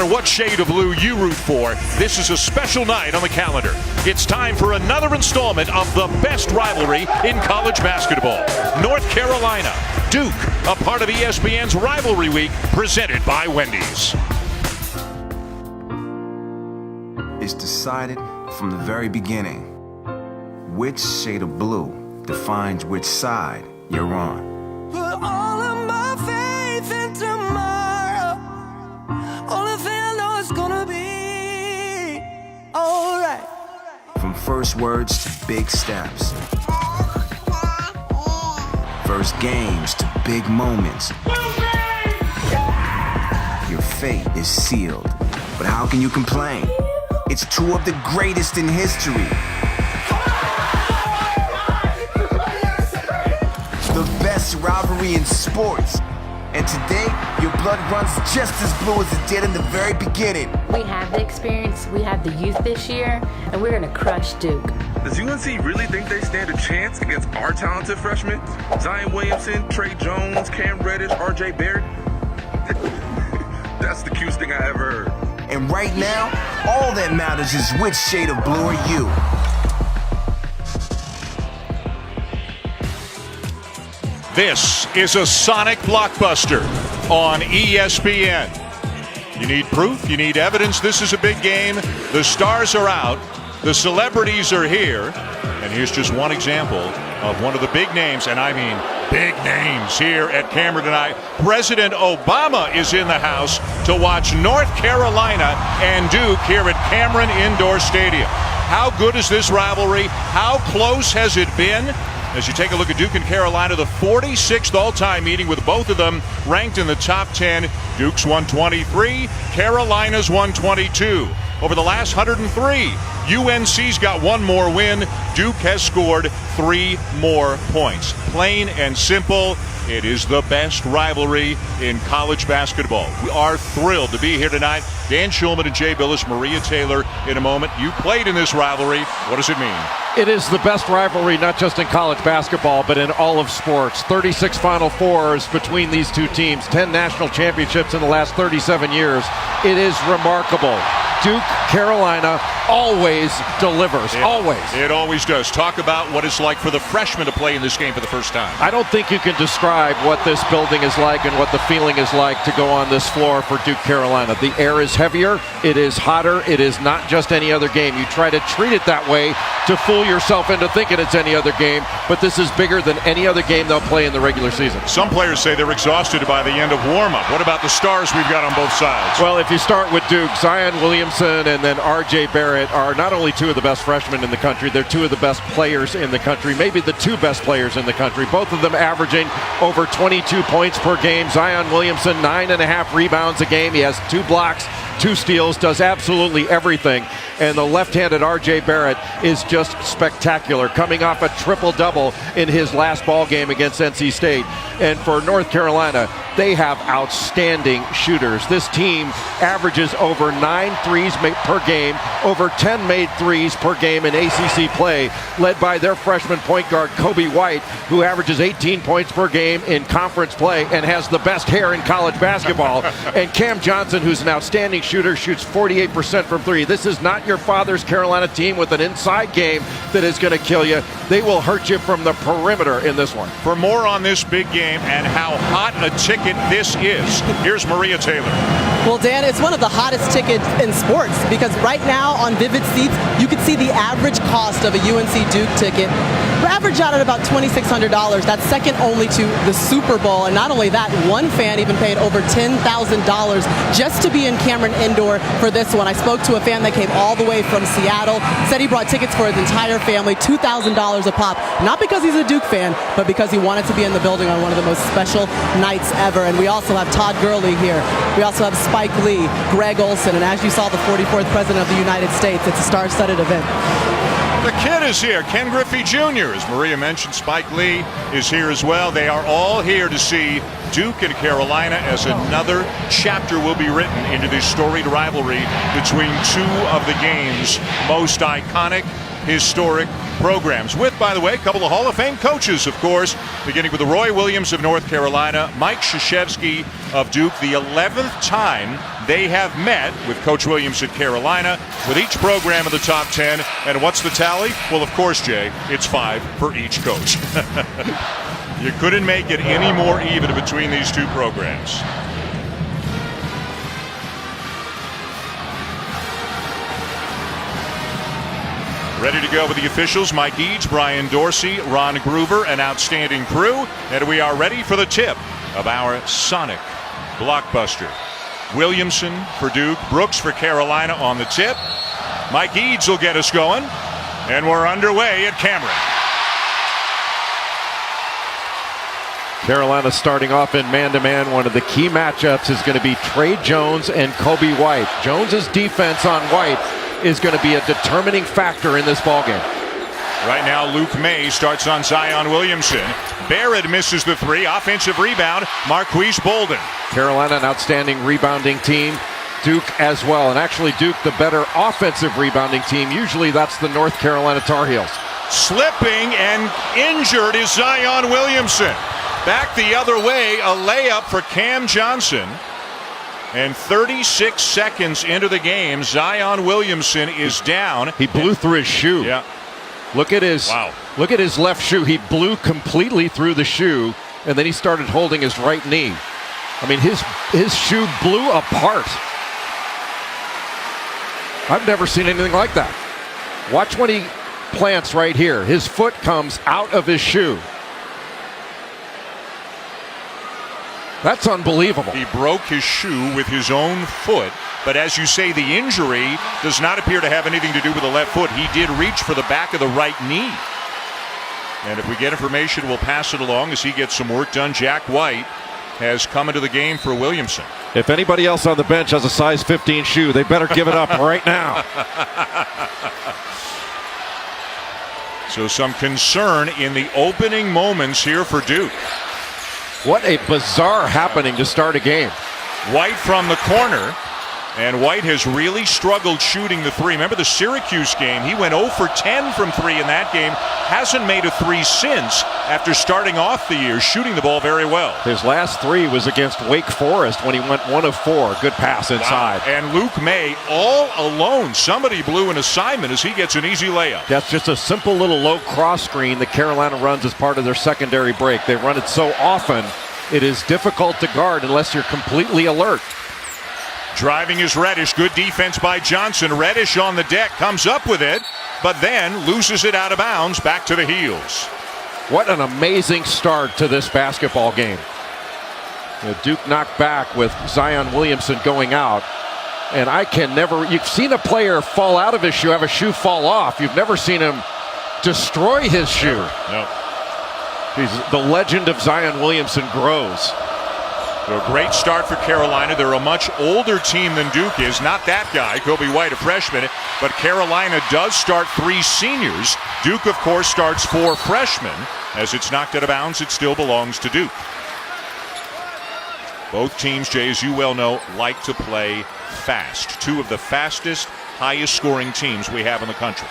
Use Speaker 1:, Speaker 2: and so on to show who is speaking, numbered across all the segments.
Speaker 1: matter what shade of blue you root for, this is a special night on the calendar. It's time for another installment of the best rivalry in college basketball. North Carolina, Duke, a part of ESPN's Rivalry Week, presented by Wendy's.
Speaker 2: It's decided from the very beginning which shade of blue defines which side you're on.
Speaker 3: Put all of my faith in tomorrow. Only thing I know is gonna be alright.
Speaker 2: From first words to big steps, first games to big moments, your fate is sealed. But how can you complain? It's two of the greatest in history. The best rivalry in sports. And today, your blood runs just as blue as it did in the very beginning.
Speaker 4: We have the experience, we have the youth this year, and we're going to crush Duke.
Speaker 5: Does UNC really think they stand a chance against our talented freshmen? Zion Williamson, Trey Jones, Cam Reddish, RJ Barrett? That's the cutest thing I ever heard.
Speaker 2: And right now, all that matters is which shade of blue are you.
Speaker 1: This is a Sonic blockbuster on ESPN. You need proof, you need evidence. This is a big game. The stars are out, the celebrities are here, and here's just one example of one of the big names, and I mean big names here at Cameron tonight. President Obama is in the house to watch North Carolina and Duke here at Cameron Indoor Stadium. How good is this rivalry? How close has it been? As you take a look at Duke and Carolina, the 46th all-time meeting with both of them ranked in the top 10. Duke's 123, Carolina's 122. Over the last 103, UNC's got one more win. Duke has scored 3 more points. Plain and simple, it is the best rivalry in college basketball. We are thrilled to be here tonight. Dan Shulman and Jay Billis, Maria Taylor in a moment. You played in this rivalry. What does it mean?
Speaker 6: It is the best rivalry, not just in college basketball, but in all of sports. 36 Final Fours between these two teams, 10 national championships in the last 37 years. It is remarkable. Duke, Carolina, always delivers, always.
Speaker 1: It always does. Talk about what it's like for the freshmen to play in this game for the first time.
Speaker 6: I don't think you can describe what this building is like and what the feeling is like to go on this floor for Duke, Carolina. The air is heavier, it is hotter, it is not just any other game. You try to treat it that way to fool yourself into thinking it's any other game, but this is bigger than any other game they'll play in the regular season.
Speaker 1: Some players say they're exhausted by the end of warm-up. What about the stars we've got on both sides?
Speaker 6: Well, if you start with Duke, Zion Williamson and then RJ Barrett are not only two of the best freshmen in the country, they're two of the best players in the country, maybe the two best players in the country, both of them averaging over 22 points per game. Zion Williamson, 9.5 rebounds a game. He has 2 blocks, 2 steals, does absolutely everything. And the left-handed RJ Barrett is just spectacular, coming off a triple-double in his last ball game against NC State. And for North Carolina, they have outstanding shooters. This team averages over 9 threes per game, over 10 made threes per game in ACC play, led by their freshman point guard, Kobe White, who averages 18 points per game in conference play and has the best hair in college basketball. And Cam Johnson, who's an outstanding shooter, shoots 48% from 3. This is not your father's Carolina team with an inside game that is going to kill you. They will hurt you from the perimeter in this one.
Speaker 1: For more on this big game and how hot a ticket this is, here's Maria Taylor.
Speaker 7: Well, Dan, it's one of the hottest tickets in sports because right now on Vivid Seats, you can see the average cost of a UNC Duke ticket. We average out at about $2,600. That's second only to the Super Bowl. And not only that, one fan even paid over $10,000 just to be in Cameron Indoor for this one. I spoke to a fan that came all the way from Seattle, said he brought tickets for his entire family, $2,000 a pop, not because he's a Duke fan, but because he wanted to be in the building on one of the most special nights ever. And we also have Todd Gurley here. We also have Spike Lee, Greg Olson, and as you saw, the 44th President of the United States. It's a star-studded event.
Speaker 1: The kid is here, Ken Griffey Jr. As Maria mentioned, Spike Lee is here as well. They are all here to see Duke and Carolina as another chapter will be written into this storied rivalry between two of the game's most iconic historic programs with, by the way, a couple of Hall of Fame coaches, of course, beginning with the Roy Williams of North Carolina, Mike Krzyzewski of Duke, the 11th time they have met with Coach Williams at Carolina, with each program in the top 10. And what's the tally? Well, of course, Jay, it's 5 for each coach. You couldn't make it any more even between these two programs. Ready to go with the officials, Mike Eads, Brian Dorsey, Ron Groover, an outstanding crew. And we are ready for the tip of our Sonic blockbuster. Williamson for Duke, Brooks for Carolina on the tip. Mike Eads will get us going. And we're underway at Cameron.
Speaker 6: Carolina starting off in man-to-man. One of the key matchups is going to be Tre Jones and Kobe White. Jones's defense on White is going to be a determining factor in this ballgame.
Speaker 1: Right now, Luke May starts on Zion Williamson. Barrett misses the three. Offensive rebound, Marquise Bolden.
Speaker 6: Carolina, an outstanding rebounding team. Duke as well. And actually, Duke, the better offensive rebounding team. Usually that's the North Carolina Tar Heels.
Speaker 1: Slipping and injured is Zion Williamson. Back the other way, a layup for Cam Johnson. And 36 seconds into the game, Zion Williamson is down.
Speaker 6: He blew through his shoe.
Speaker 1: Yeah.
Speaker 6: Look at his Look at his left shoe. He blew completely through the shoe, and then he started holding his right knee. I mean, his shoe blew apart. I've never seen anything like that. Watch when he plants right here. His foot comes out of his shoe. That's unbelievable.
Speaker 1: He broke his shoe with his own foot, but as you say, the injury does not appear to have anything to do with the left foot. He did reach for the back of the right knee. And if we get information, we'll pass it along as he gets some work done. Jack White has come into the game for Williamson.
Speaker 6: If anybody else on the bench has a size 15 shoe, they better give it up right now.
Speaker 1: So some concern in the opening moments here for Duke.
Speaker 6: What a bizarre happening to start a game.
Speaker 1: White from the corner, and White has really struggled shooting the three. Remember the Syracuse game? He went 0 for 10 from three in that game. Hasn't made a three since after starting off the year, shooting the ball very well.
Speaker 6: His last three was against Wake Forest when he went 1 of 4. Good pass inside.
Speaker 1: Wow. And Luke May all alone. Somebody blew an assignment as he gets an easy layup.
Speaker 6: That's just a simple little low cross screen that Carolina runs as part of their secondary break. They run it so often, it is difficult to guard unless you're completely alert.
Speaker 1: Driving is Reddish. Good defense by Johnson. Reddish on the deck, comes up with it, but then loses it out of bounds back to the heels.
Speaker 6: What an amazing start to this basketball game. Duke knocked back with Zion Williamson going out. And I can never, you've seen a player fall out of his shoe, have a shoe fall off. You've never seen him destroy his shoe.
Speaker 1: No.
Speaker 6: The legend of Zion Williamson grows.
Speaker 1: So a great start for Carolina. They're a much older team than Duke is. Not that guy, Kobe White, a freshman. But Carolina does start 3 seniors. Duke, of course, starts 4 freshmen. As it's knocked out of bounds, it still belongs to Duke. Both teams, Jay, as you well know, like to play fast. 2 of the fastest, highest scoring teams we have in the country.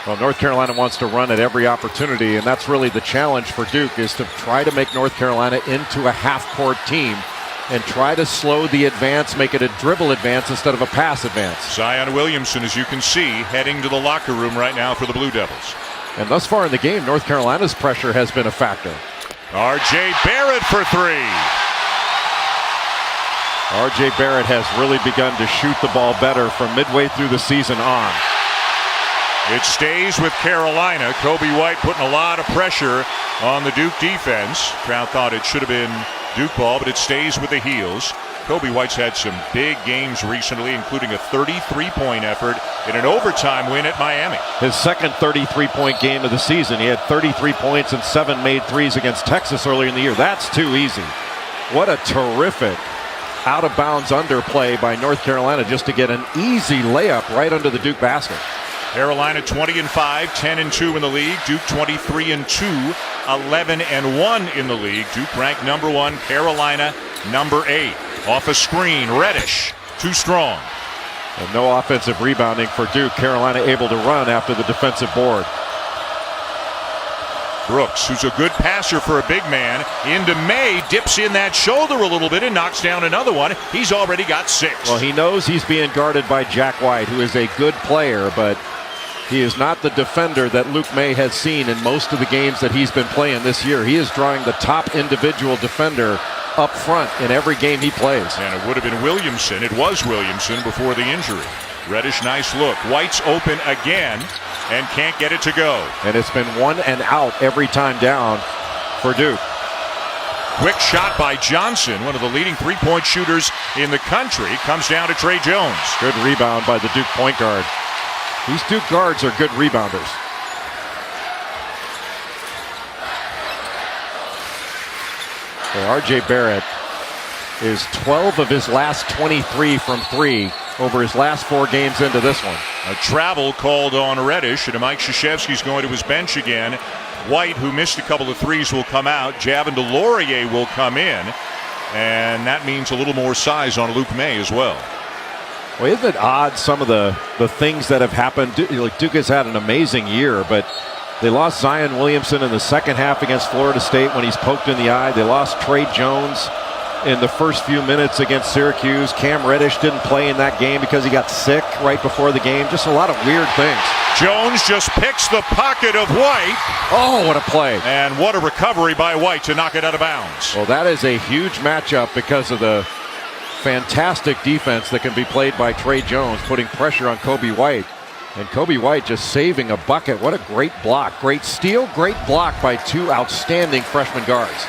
Speaker 6: Well, North Carolina wants to run at every opportunity, and that's really the challenge for Duke, is to try to make North Carolina into a half-court team and try to slow the advance, make it a dribble advance instead of a pass advance.
Speaker 1: Zion Williamson, as you can see, heading to the locker room right now for the Blue Devils.
Speaker 6: And thus far in the game, North Carolina's pressure has been a factor.
Speaker 1: R.J. Barrett for 3.
Speaker 6: R.J. Barrett has really begun to shoot the ball better from midway through the season on.
Speaker 1: It stays with Carolina. Kobe White putting a lot of pressure on the Duke defense. Crowd thought it should have been Duke ball, but it stays with the Heels. Kobe White's had some big games recently, including a 33-point effort in an overtime win at Miami.
Speaker 6: His second 33-point game of the season. He had 33 points and 7 made threes against Texas earlier in the year. That's too easy. What a terrific out-of-bounds underplay by North Carolina just to get an easy layup right under the Duke basket.
Speaker 1: Carolina 20-5, 10-2 in the league. Duke 23-2, 11-1 in the league. Duke ranked number 1, Carolina number 8. Off a screen, Reddish, too strong.
Speaker 6: And no offensive rebounding for Duke. Carolina able to run after the defensive board.
Speaker 1: Brooks, who's a good passer for a big man, into May, dips in that shoulder a little bit and knocks down another one. He's already got 6.
Speaker 6: Well, he knows he's being guarded by Jack White, who is a good player, but he is not the defender that Luke May has seen in most of the games that he's been playing this year. He is drawing the top individual defender up front in every game he plays.
Speaker 1: And it would have been Williamson. It was Williamson before the injury. Reddish, nice look. White's open again and can't get it to go.
Speaker 6: And it's been 1 and out every time down for Duke.
Speaker 1: Quick shot by Johnson, one of the leading three-point shooters in the country. Comes down to Trey Jones.
Speaker 6: Good rebound by the Duke point guard. These Duke guards are good rebounders. Well, RJ Barrett is 12 of his last 23 from 3 over his last 4 games into this one.
Speaker 1: A travel called on Reddish, and Mike Krzyzewski's going to his bench again. White, who missed a couple of threes, will come out. Javin DeLaurier will come in, and that means a little more size on Luke May as well.
Speaker 6: Well, isn't it odd some of the things that have happened? Duke has had an amazing year, but they lost Zion Williamson in the second half against Florida State when he's poked in the eye. They lost Trey Jones in the first few minutes against Syracuse. Cam Reddish didn't play in that game because he got sick right before the game. Just a lot of weird things.
Speaker 1: Jones just picks the pocket of White.
Speaker 6: Oh, what a play.
Speaker 1: And what a recovery by White to knock it out of bounds.
Speaker 6: Well, that is a huge matchup because of the fantastic defense that can be played by Trey Jones, putting pressure on Kobe White. And Kobe White just saving a bucket. What a great block. Great steal, great block by 2 outstanding freshman guards.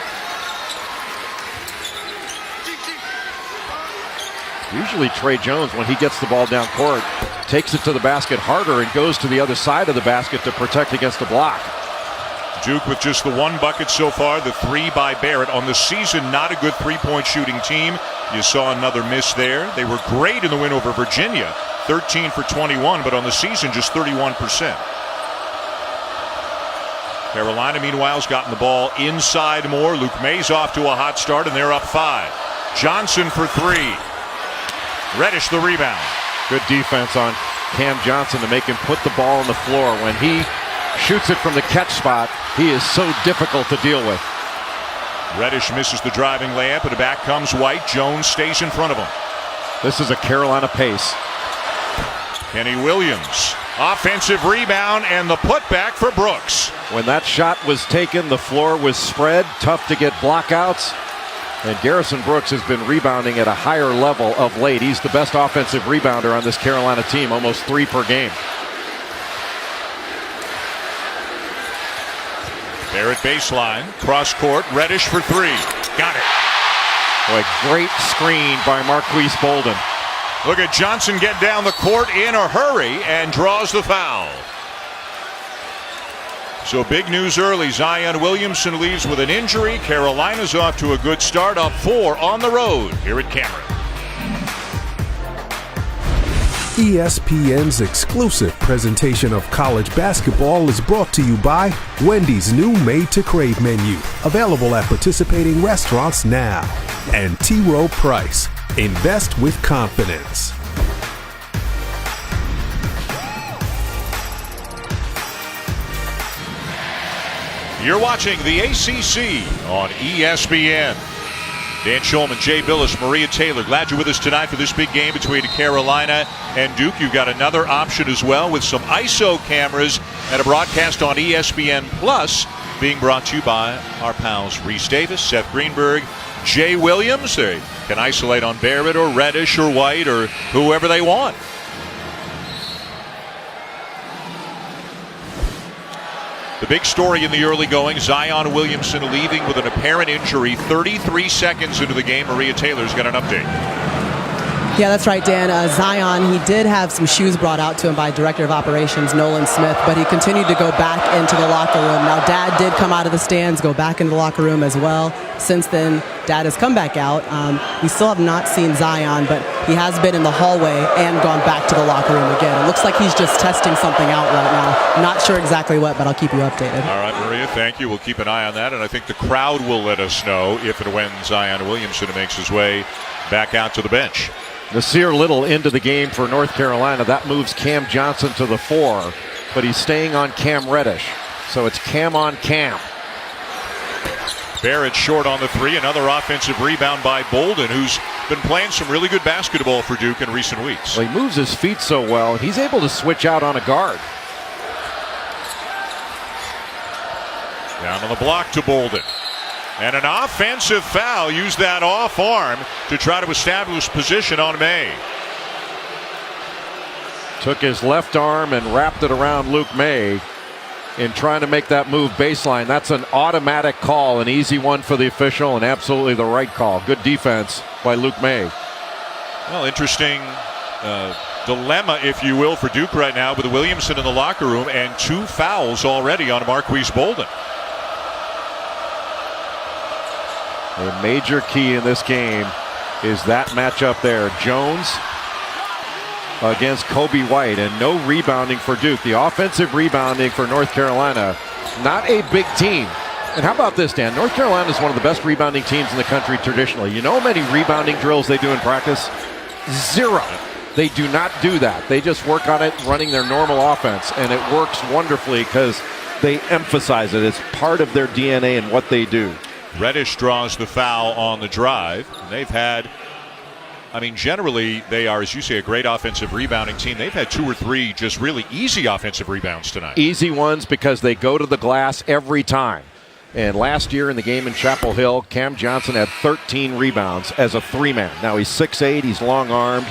Speaker 6: Usually Trey Jones, when he gets the ball down court, takes it to the basket harder and goes to the other side of the basket to protect against a block.
Speaker 1: Duke with just the 1 bucket so far, the 3 by Barrett. On the season, not a good three-point shooting team. You saw another miss there. They were great in the win over Virginia, 13 for 21, but on the season, just 31%. Carolina, meanwhile, has gotten the ball inside more. Luke May's off to a hot start, and they're up 5. Johnson for 3. Reddish the rebound.
Speaker 6: Good defense on Cam Johnson to make him put the ball on the floor. When he shoots it from the catch spot, he is so difficult to deal with.
Speaker 1: Reddish misses the driving layup, and back comes White. Jones stays in front of him.
Speaker 6: This is a Carolina pace.
Speaker 1: Kenny Williams, offensive rebound, and the putback for Brooks.
Speaker 6: When that shot was taken, the floor was spread. Tough to get blockouts. And Garrison Brooks has been rebounding at a higher level of late. He's the best offensive rebounder on this Carolina team, almost 3 per game.
Speaker 1: Barrett baseline, cross court, Reddish for 3. Got it.
Speaker 6: Boy, great screen by Marquise Bolden.
Speaker 1: Look at Johnson get down the court in a hurry and draws the foul. So big news early. Zion Williamson leaves with an injury. Carolina's off to a good start, up 4 on the road here at Cameron.
Speaker 8: ESPN's exclusive presentation of college basketball is brought to you by Wendy's new Made to Crave menu, available at participating restaurants now. And T. Rowe Price. Invest with confidence.
Speaker 1: You're watching the ACC on ESPN. Dan Shulman, Jay Billis, Maria Taylor, glad you're with us tonight for this big game between Carolina and Duke. You've got another option as well with some ISO cameras and a broadcast on ESPN Plus being brought to you by our pals Reese Davis, Seth Greenberg, Jay Williams. They can isolate on Barrett or Reddish or White or whoever they want. The big story in the early going, Zion Williamson leaving with an apparent injury 33 seconds into the game. Maria Taylor's got an update.
Speaker 7: Yeah, that's right, Dan. Zion, he did have some shoes brought out to him by Director of Operations Nolan Smith, but he continued to go back into the locker room. Now, Dad did come out of the stands, go back into the locker room as well. Since then, Dad has come back out. We still have not seen Zion, but he has been in the hallway and gone back to the locker room again. It looks like he's just testing something out right now. Not sure exactly what, but I'll keep you updated.
Speaker 1: All right, Maria, thank you. We'll keep an eye on that, and I think the crowd will let us know if and when Zion Williamson makes his way back out to the bench.
Speaker 6: Nasir Little into the game for North Carolina. That moves Cam Johnson to the 4, but he's staying on Cam Reddish. So it's Cam on Cam.
Speaker 1: Barrett short on the 3. Another offensive rebound by Bolden, who's been playing some really good basketball for Duke in recent weeks.
Speaker 6: Well, he moves his feet so well, and he's able to switch out on a guard.
Speaker 1: Down on the block to Bolden. And an offensive foul. Use that off arm to try to establish position on May.
Speaker 6: Took his left arm and wrapped it around Luke May in trying to make that move baseline. That's an automatic call, an easy one for the official, and absolutely the right call. Good defense by Luke May.
Speaker 1: Well, interesting dilemma, if you will, for Duke right now with Williamson in the locker room and 2 fouls already on Marquise Bolden.
Speaker 6: A major key in this game is that matchup there. Jones against Kobe White, and no rebounding for Duke. The offensive rebounding for North Carolina, not a big team. And how about this, Dan? North Carolina is one of the best rebounding teams in the country traditionally. You know how many rebounding drills they do in practice? 0. They do not do that. They just work on it running their normal offense, and it works wonderfully because they emphasize it. It's part of their DNA and what they do.
Speaker 1: Reddish draws the foul on the drive. And they've had, generally they are, as you say, a great offensive rebounding team. They've had 2 or 3 just really easy offensive rebounds tonight.
Speaker 6: Easy ones because they go to the glass every time. And last year in the game in Chapel Hill, Cam Johnson had 13 rebounds as a 3-man. Now he's 6'8", he's long-armed,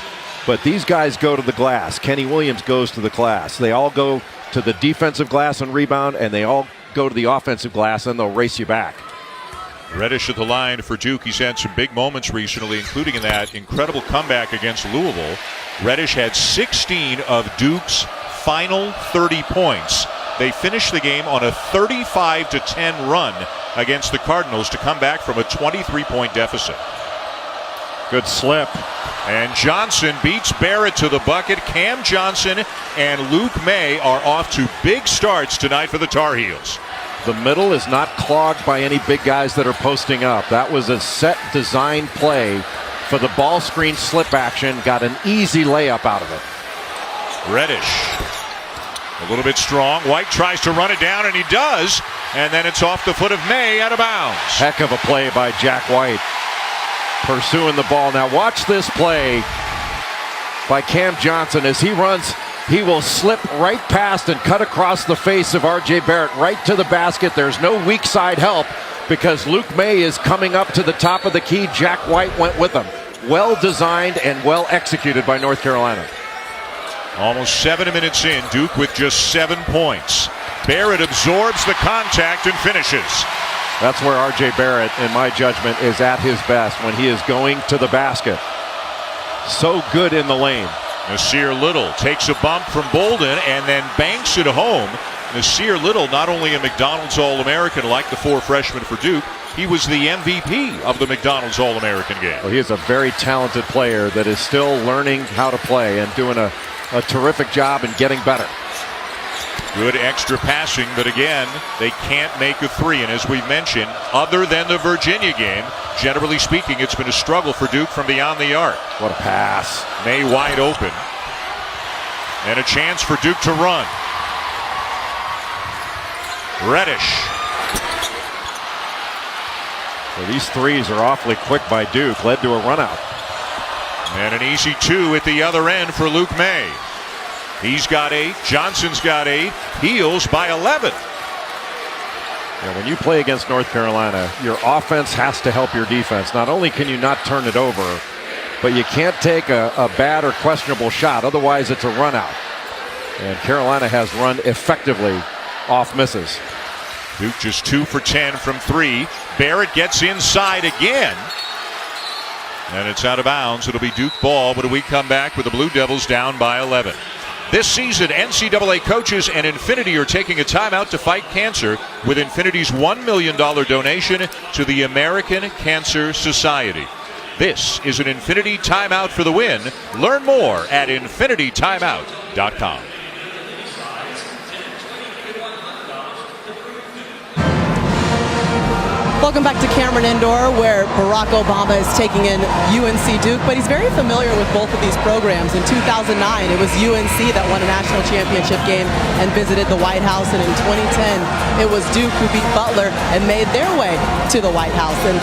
Speaker 6: but these guys go to the glass. Kenny Williams goes to the glass. They all go to the defensive glass and rebound, and they all go to the offensive glass, and they'll race you back.
Speaker 1: Reddish at the line for Duke. He's had some big moments recently, including in that incredible comeback against Louisville. Reddish had 16 of Duke's final 30 points. They finished the game on a 35-10 run against the Cardinals to come back from a 23-point deficit.
Speaker 6: Good slip.
Speaker 1: And Johnson beats Barrett to the bucket. Cam Johnson and Luke May are off to big starts tonight for the Tar Heels.
Speaker 6: The middle is not clogged by any big guys that are posting up. That was a set design play for the ball screen slip action. Got an easy layup out of it.
Speaker 1: Reddish a little bit strong. White tries to run it down, and he does. And then it's off the foot of May, out of bounds.
Speaker 6: Heck of a play by Jack White. Pursuing the ball. Now watch this play by Cam Johnson as he runs. He will slip right past and cut across the face of R.J. Barrett right to the basket. There's no weak side help because Luke May is coming up to the top of the key. Jack White went with him. Well designed and well executed by North Carolina.
Speaker 1: Almost 7 minutes in, Duke with just 7 points. Barrett absorbs the contact and finishes.
Speaker 6: That's where R.J. Barrett, in my judgment, is at his best, when he is going to the basket. So good in the lane.
Speaker 1: Nasir Little takes a bump from Bolden and then banks it home. Nasir Little, not only a McDonald's All-American like the 4 freshmen for Duke, he was the MVP of the McDonald's All-American game.
Speaker 6: Well, he is a very talented player that is still learning how to play and doing a terrific job and getting better.
Speaker 1: Good extra passing, but again, they can't make a 3. And as we mentioned, other than the Virginia game, generally speaking, it's been a struggle for Duke from beyond the arc.
Speaker 6: What a pass.
Speaker 1: May wide open. And a chance for Duke to run. Reddish.
Speaker 6: Well, these threes are awfully quick by Duke, led to a run out.
Speaker 1: And an easy 2 at the other end for Luke May. He's got 8. Johnson's got 8. Heels by 11.
Speaker 6: When you play against North Carolina, your offense has to help your defense. Not only can you not turn it over, but you can't take a bad or questionable shot. Otherwise, it's a run out. And Carolina has run effectively off misses.
Speaker 1: Duke just 2 for 10 from 3. Barrett gets inside again. And it's out of bounds. It'll be Duke ball, but we come back with the Blue Devils down by 11. This season, NCAA coaches and Infinity are taking a timeout to fight cancer with Infinity's $1 million donation to the American Cancer Society. This is an Infinity Timeout for the win. Learn more at infinitytimeout.com.
Speaker 7: Welcome back to Cameron Indoor, where Barack Obama is taking in UNC Duke, but he's very familiar with both of these programs. In 2009, it was UNC that won a national championship game and visited the White House, and in 2010, it was Duke who beat Butler and made their way to the White House. And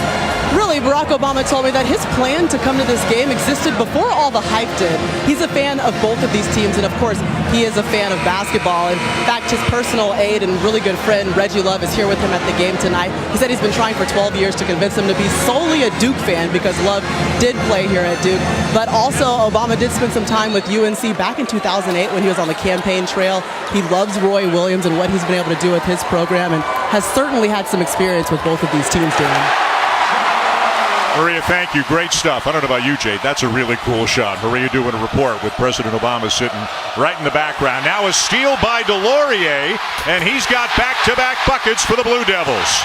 Speaker 7: really, Barack Obama told me that his plan to come to this game existed before all the hype did. He's a fan of both of these teams, and of course, he is a fan of basketball. In fact, his personal aide and really good friend, Reggie Love, is here with him at the game tonight. He said he's been trying for 12 years to convince him to be solely a Duke fan because Love did play here at Duke. But also, Obama did spend some time with UNC back in 2008 when he was on the campaign trail. He loves Roy Williams and what he's been able to do with his program, and has certainly had some experience with both of these teams, Dan.
Speaker 1: Maria, thank you. Great stuff. I don't know about you, Jade. That's a really cool shot. Maria doing a report with President Obama sitting right in the background. Now a steal by Delorier, and he's got back-to-back buckets for the Blue Devils.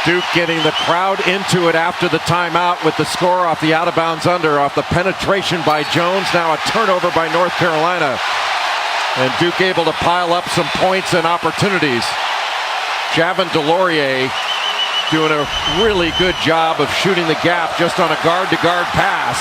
Speaker 6: Duke getting the crowd into it after the timeout with the score off the out-of-bounds under, off the penetration by Jones. Now a turnover by North Carolina. And Duke able to pile up some points and opportunities. Javin Delorier doing a really good job of shooting the gap just on a guard-to-guard pass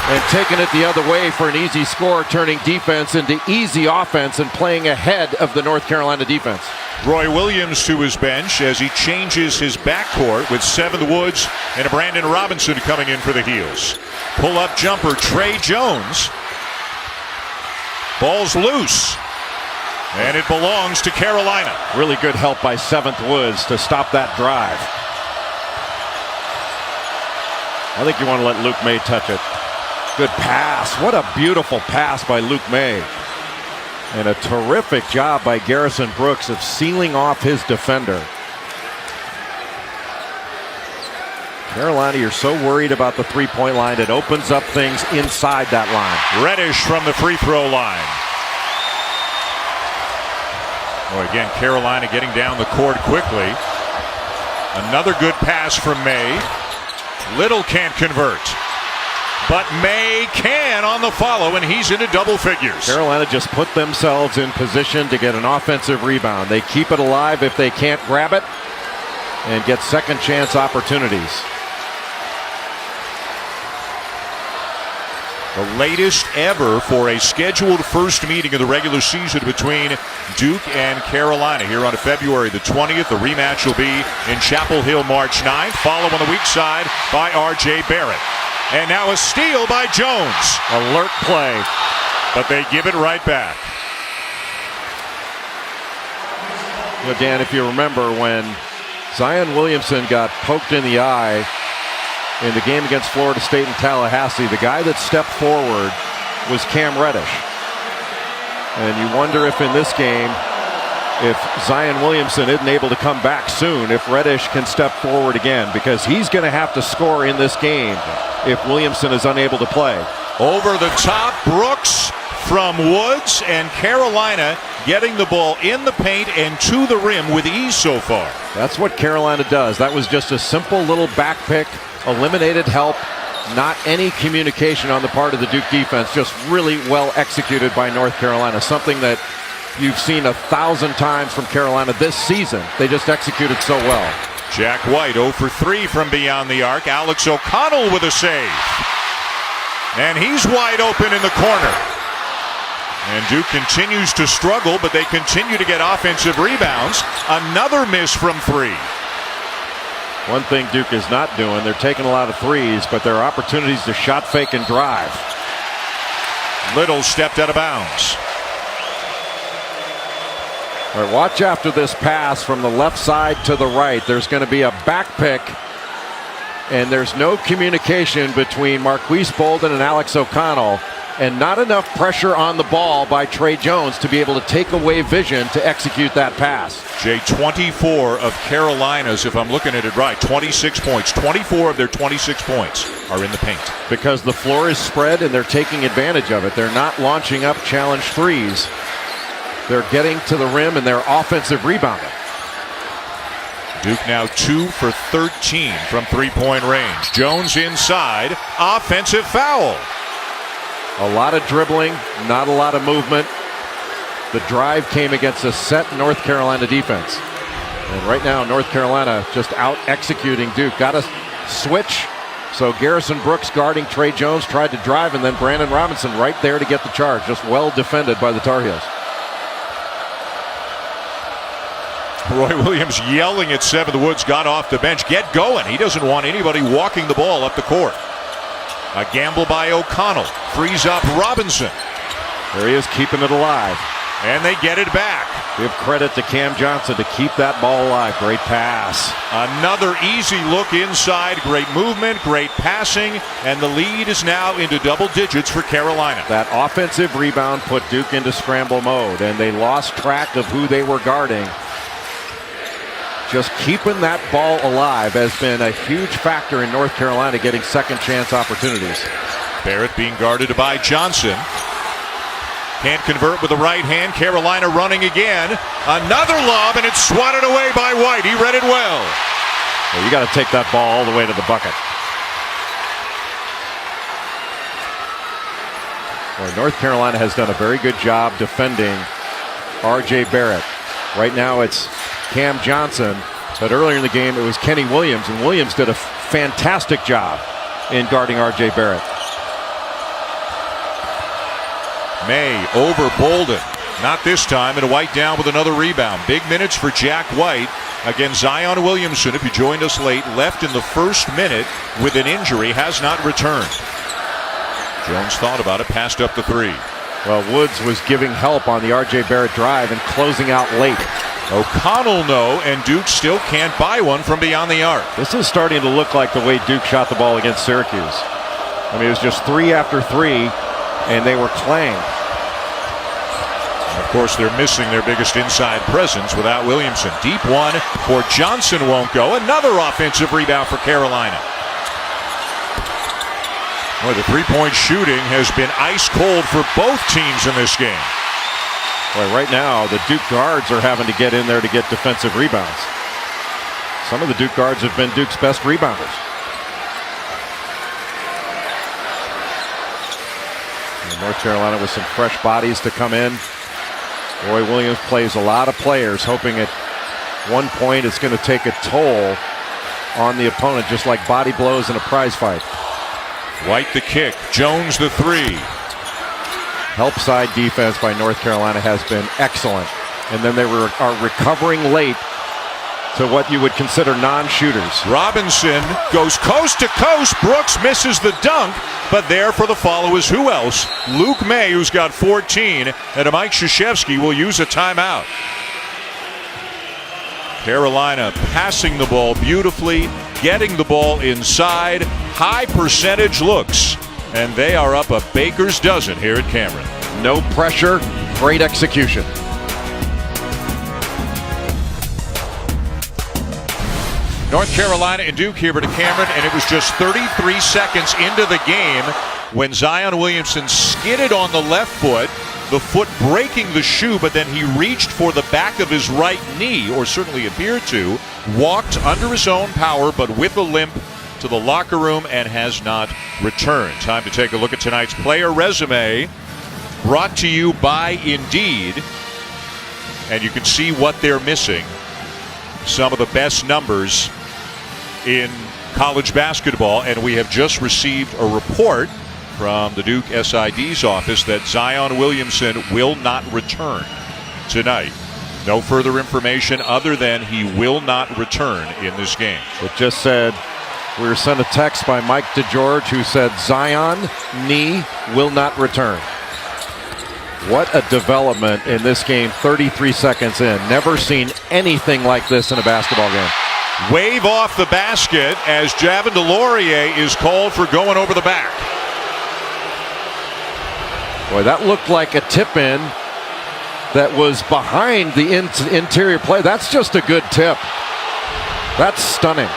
Speaker 6: and taking it the other way for an easy score, turning defense into easy offense and playing ahead of the North Carolina defense.
Speaker 1: Roy Williams to his bench as he changes his backcourt with Seventh Woods and a Brandon Robinson coming in for the Heels. Pull-up jumper, Trey Jones. Ball's loose. And it belongs to Carolina.
Speaker 6: Really good help by Seventh Woods to stop that drive. I think you want to let Luke May touch it. Good pass. What a beautiful pass by Luke May. And a terrific job by Garrison Brooks of sealing off his defender. Carolina, you're so worried about the three-point line. It opens up things inside that line.
Speaker 1: Reddish from the free throw line. Oh, again, Carolina getting down the court quickly. Another good pass from May. Little can't convert. But May can on the follow, and he's into double figures.
Speaker 6: Carolina just put themselves in position to get an offensive rebound. They keep it alive if they can't grab it and get second chance opportunities.
Speaker 1: The latest ever for a scheduled first meeting of the regular season between Duke and Carolina here on February the 20th. The rematch will be in Chapel Hill March 9th, followed on the weak side by R.J. Barrett. And now a steal by Jones.
Speaker 6: Alert play.
Speaker 1: But they give it right back.
Speaker 6: You know, Dan, if you remember when Zion Williamson got poked in the eye in the game against Florida State in Tallahassee, the guy that stepped forward was Cam Reddish. And you wonder if in this game, if Zion Williamson isn't able to come back soon, if Reddish can step forward again, because he's going to have to score in this game if Williamson is unable to play.
Speaker 1: Over the top, Brooks from Woods, and Carolina getting the ball in the paint and to the rim with ease so far.
Speaker 6: That's what Carolina does. That was just a simple little back pick, eliminated help, not any communication on the part of the Duke defense, just really well executed by North Carolina, something that you've seen 1,000 times from Carolina this season. They just executed so well.
Speaker 1: Jack White 0 for 3 from beyond the arc. Alex O'Connell with a save. And he's wide open in the corner. And Duke continues to struggle, but they continue to get offensive rebounds. Another miss from 3.
Speaker 6: One thing Duke is not doing, they're taking a lot of threes, but there are opportunities to shot fake and drive.
Speaker 1: Little stepped out of bounds.
Speaker 6: All right, watch after this pass from the left side to the right. There's going to be a back pick, and there's no communication between Marquise Bolden and Alex O'Connell, and not enough pressure on the ball by Trey Jones to be able to take away vision to execute that pass.
Speaker 1: Jay, 24 of Carolina's, if I'm looking at it right, 26 points. 24 of their 26 points are in the paint.
Speaker 6: Because the floor is spread and they're taking advantage of it. They're not launching up challenge threes. They're getting to the rim and they're offensive rebounding.
Speaker 1: Duke now 2 for 13 from three-point range. Jones inside, offensive foul.
Speaker 6: A lot of dribbling, not a lot of movement. The drive came against a set North Carolina defense. And right now, North Carolina just out executing Duke. Got a switch. So Garrison Brooks guarding Trey Jones, tried to drive, and then Brandon Robinson right there to get the charge. Just well defended by the Tar Heels.
Speaker 1: Roy Williams yelling at Seventh Woods, got off the bench. Get going. He doesn't want anybody walking the ball up the court. A gamble by O'Connell. Frees up Robinson.
Speaker 6: There he is, keeping it alive.
Speaker 1: And they get it back.
Speaker 6: Give credit to Cam Johnson to keep that ball alive. Great pass.
Speaker 1: Another easy look inside. Great movement, great passing, and the lead is now into double digits for Carolina.
Speaker 6: That offensive rebound put Duke into scramble mode, and they lost track of who they were guarding. Just keeping that ball alive has been a huge factor in North Carolina getting second chance opportunities.
Speaker 1: Barrett being guarded by Johnson. Can't convert with the right hand. Carolina running again. Another lob, and it's swatted away by White. He read it well.
Speaker 6: Well, you got to take that ball all the way to the bucket. Well, North Carolina has done a very good job defending R.J. Barrett. Right now it's Cam Johnson, but earlier in the game it was Kenny Williams, and Williams did a fantastic job in guarding R.J. Barrett.
Speaker 1: May over Bolden. Not this time, and White down with another rebound. Big minutes for Jack White against Zion Williamson. If you joined us late, left in the first minute with an injury, has not returned. Jones thought about it, passed up the three.
Speaker 6: Well, Woods was giving help on the R.J. Barrett drive and closing out late.
Speaker 1: O'Connell no, and Duke still can't buy one from beyond the arc.
Speaker 6: This is starting to look like the way Duke shot the ball against Syracuse. I mean, it was just 3 after 3, and they were clanged.
Speaker 1: Of course, they're missing their biggest inside presence without Williamson. Deep one for Johnson, won't go. Another offensive rebound for Carolina. Boy, the three-point shooting has been ice cold for both teams in this game.
Speaker 6: Boy, right now, the Duke guards are having to get in there to get defensive rebounds. Some of the Duke guards have been Duke's best rebounders. And North Carolina with some fresh bodies to come in. Roy Williams plays a lot of players, hoping at one point it's going to take a toll on the opponent, just like body blows in a prize fight.
Speaker 1: White the kick, Jones the three.
Speaker 6: Help side defense by North Carolina has been excellent. And then they are recovering late to what you would consider non-shooters.
Speaker 1: Robinson goes coast to coast. Brooks misses the dunk, but there for the follow is who else? Luke May, who's got 14, and Mike Krzyzewski will use a timeout. Carolina passing the ball beautifully, getting the ball inside, high percentage looks, and they are up a baker's dozen here at Cameron.
Speaker 6: No pressure, great execution.
Speaker 1: North Carolina and Duke here at Cameron, and it was just 33 seconds into the game when Zion Williamson skidded on the left foot, the foot breaking the shoe, but then he reached for the back of his right knee, or certainly appeared to, walked under his own power, but with a limp to the locker room and has not returned. Time to take a look at tonight's player resume, brought to you by Indeed, and you can see what they're missing. Some of the best numbers in college basketball, and we have just received a report from the Duke SID's office that Zion Williamson will not return tonight. No further information other than he will not return in this game.
Speaker 6: It just said, we were sent a text by Mike DeGeorge who said Zion knee will not return. What a development in this game 33 seconds in. Never seen anything like this in a basketball game.
Speaker 1: Wave off the basket as Javon DeLaurier is called for going over the back.
Speaker 6: Boy, that looked like a tip-in that was behind the interior play. That's just a good tip. That's stunning.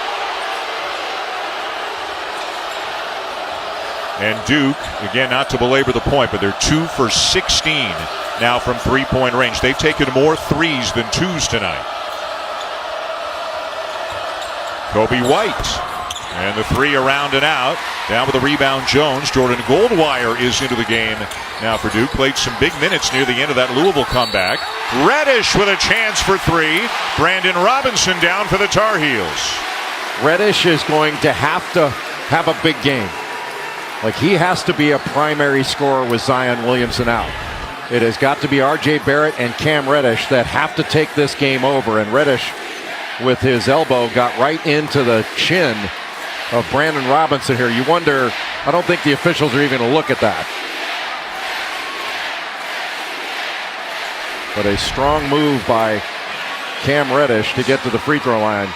Speaker 1: And Duke, again, not to belabor the point, but they're 2 for 16 now from three-point range. They've taken more threes than twos tonight. Kobe White And the three around and out. Down with the rebound, Jones. Jordan Goldwire is into the game now for Duke. Played some big minutes near the end of that Louisville comeback. Reddish with a chance for three. Brandon Robinson down for the Tar Heels.
Speaker 6: Reddish is going to have a big game. Like, he has to be a primary scorer with Zion Williamson out. It has got to be R.J. Barrett and Cam Reddish that have to take this game over. And Reddish, with his elbow, got right into the chin of Brandon Robinson here. You wonder, I don't think the officials are even going to look at that. But a strong move by Cam Reddish to get to the free throw line.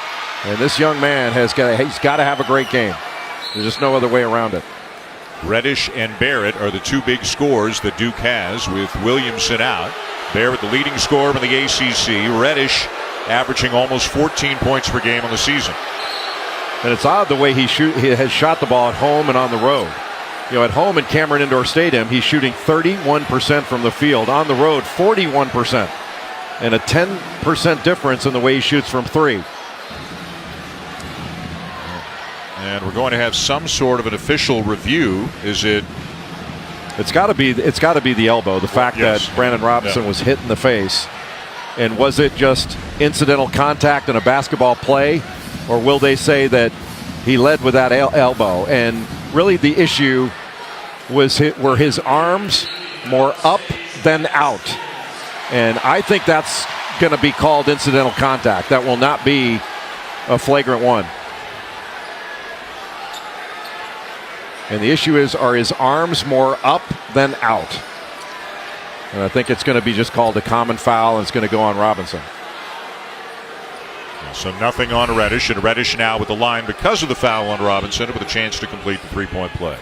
Speaker 6: And this young man he's got to have a great game. There's just no other way around it.
Speaker 1: Reddish and Barrett are the two big scorers that Duke has with Williamson out. Barrett the leading scorer in the ACC. Reddish averaging almost 14 points per game on the season.
Speaker 6: And it's odd the way he has shot the ball at home and on the road. You know, at home in Cameron Indoor Stadium, he's shooting 31% from the field. On the road, 41%. And a 10% difference in the way he shoots from three.
Speaker 1: And we're going to have some sort of an official review. Is it?
Speaker 6: It's got to be the elbow. The fact that Brandon Robinson was hit in the face. And was it just incidental contact in a basketball play, or will they say that he led with that elbow? And really, the issue were his arms more up than out. And I think that's going to be called incidental contact. That will not be a flagrant one. And the issue is, are his arms more up than out? And I think it's going to be just called a common foul, and it's going to go on Robinson.
Speaker 1: So nothing on Reddish, and Reddish now with the line because of the foul on Robinson with a chance to complete the three-point play.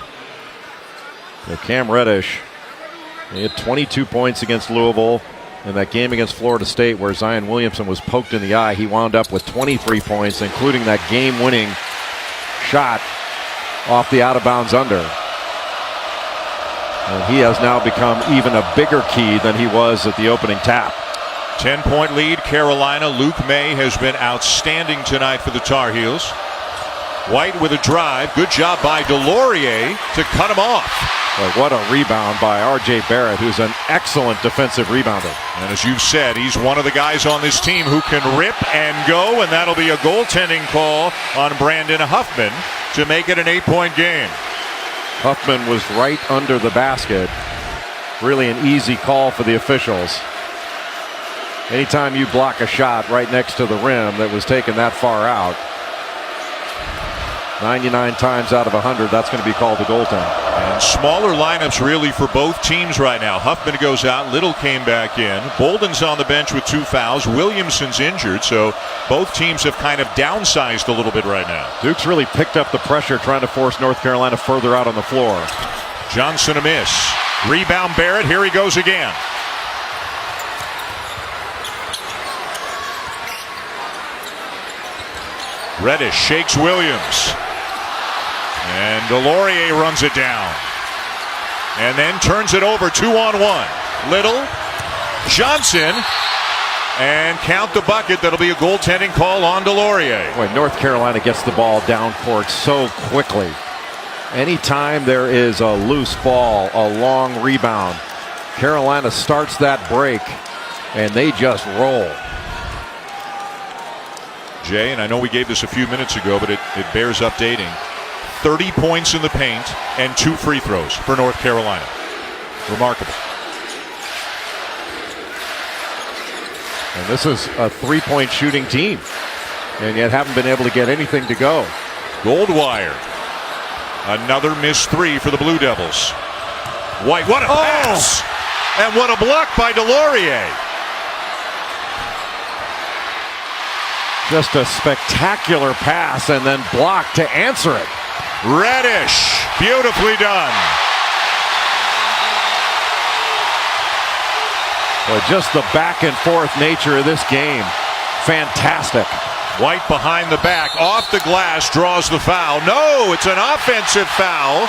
Speaker 6: So Cam Reddish, he had 22 points against Louisville. In that game against Florida State where Zion Williamson was poked in the eye, he wound up with 23 points, including that game-winning shot off the out-of-bounds under. And he has now become even a bigger key than he was at the opening tap.
Speaker 1: 10-point lead, Carolina. Luke May has been outstanding tonight for the Tar Heels. White with a drive. Good job by DeLaurier to cut him off.
Speaker 6: But what a rebound by R.J. Barrett, who's an excellent defensive rebounder.
Speaker 1: And as you've said, he's one of the guys on this team who can rip and go, and that'll be a goaltending call on Brandon Huffman to make it an 8-point game.
Speaker 6: Huffman was right under the basket. Really an easy call for the officials. Anytime you block a shot right next to the rim that was taken that far out, 99 times out of 100, that's going to be called a goaltend.
Speaker 1: And smaller lineups really for both teams right now. Huffman goes out, Little came back in. Bolden's on the bench with 2 fouls. Williamson's injured, so both teams have kind of downsized a little bit right now.
Speaker 6: Duke's really picked up the pressure trying to force North Carolina further out on the floor.
Speaker 1: Johnson a miss. Rebound Barrett, here he goes again. Reddish shakes Williams. And DeLaurier runs it down. And then turns it over 2-on-1. Little, Johnson, and count the bucket. That'll be a goaltending call on DeLaurier.
Speaker 6: Boy, North Carolina gets the ball down court so quickly. Anytime there is a loose ball, a long rebound, Carolina starts that break, and they just roll.
Speaker 1: Jay, and I know we gave this a few minutes ago, but it bears updating. 30 points in the paint and 2 free throws for North Carolina. Remarkable.
Speaker 6: And this is a 3-point shooting team, and yet haven't been able to get anything to go.
Speaker 1: Goldwire. Another missed 3 for the Blue Devils. White, what a pass! And what a block by DeLaurier.
Speaker 6: Just a spectacular pass and then blocked to answer it.
Speaker 1: Reddish, beautifully done.
Speaker 6: Well, just the back and forth nature of this game. Fantastic.
Speaker 1: White behind the back, off the glass, draws the foul. No, it's an offensive foul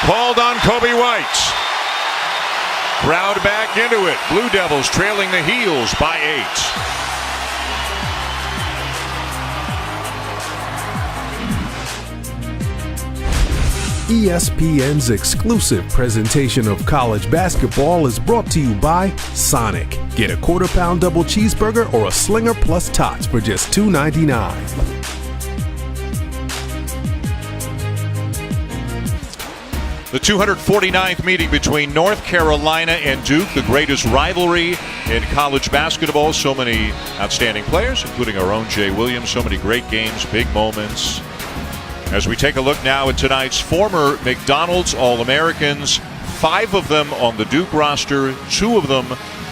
Speaker 1: called on Kobe White. Crowd back into it. Blue Devils trailing the Heels by 8.
Speaker 8: ESPN's exclusive presentation of college basketball is brought to you by Sonic. Get a quarter-pound double cheeseburger or a Slinger plus tots for just $2.99.
Speaker 1: The 249th meeting between North Carolina and Duke, the greatest rivalry in college basketball. So many outstanding players, including our own Jay Williams. So many great games, big moments. As we take a look now at tonight's former McDonald's All-Americans, 5 of them on the Duke roster, 2 of them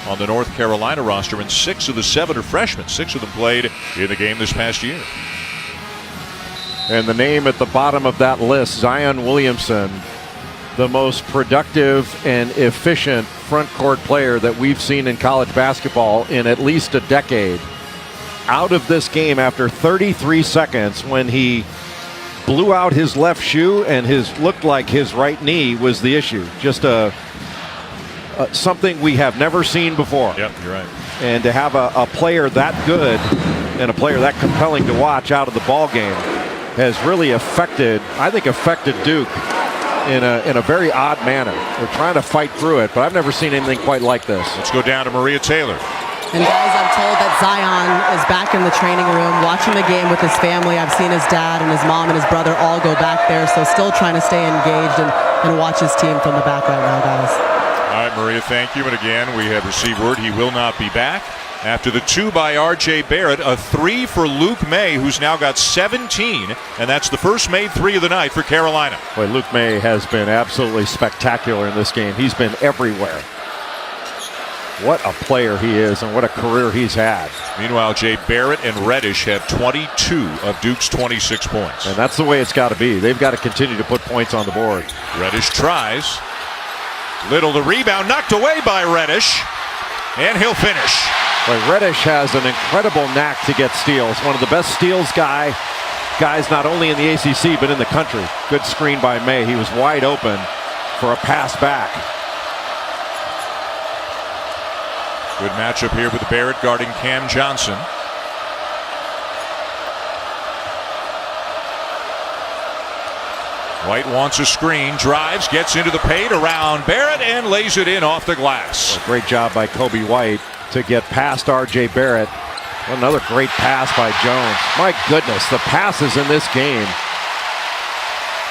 Speaker 1: on the North Carolina roster, and 6 of the 7 are freshmen. 6 of them played in the game this past year.
Speaker 6: And the name at the bottom of that list, Zion Williamson, the most productive and efficient front court player that we've seen in college basketball in at least a decade. Out of this game after 33 seconds when he blew out his left shoe and looked like his right knee was the issue. Just something we have never seen before.
Speaker 1: Yep, you're right.
Speaker 6: And to have a player that good and a player that compelling to watch out of the ball game has really affected Duke in a very odd manner. They're trying to fight through it, but I've never seen anything quite like this.
Speaker 1: Let's go down to Maria Taylor.
Speaker 7: And guys, I'm told that Zion is back in the training room watching the game with his family. I've seen his dad and his mom and his brother all go back there, so still trying to stay engaged and watch his team from the back right now, guys.
Speaker 1: All right, Maria, thank you. And again, we have received word he will not be back. After the 2 by R.J. Barrett, a 3 for Luke May, who's now got 17, and that's the first made 3 of the night for Carolina.
Speaker 6: Boy, Luke May has been absolutely spectacular in this game. He's been everywhere. What a player he is and what a career he's had.
Speaker 1: Meanwhile, Jay Barrett and Reddish have 22 of Duke's 26 points.
Speaker 6: And that's the way it's got to be. They've got to continue to put points on the board.
Speaker 1: Reddish tries. Little the rebound, knocked away by Reddish, and he'll finish.
Speaker 6: Boy, Reddish has an incredible knack to get steals. One of the best steals guys not only in the ACC but in the country. Good screen by May. He was wide open for a pass back.
Speaker 1: Good matchup here with Barrett guarding Cam Johnson. White wants a screen, drives, gets into the paint around Barrett and lays it in off the glass.
Speaker 6: Well, great job by Kobe White to get past R.J. Barrett. Another great pass by Jones. My goodness, the passes in this game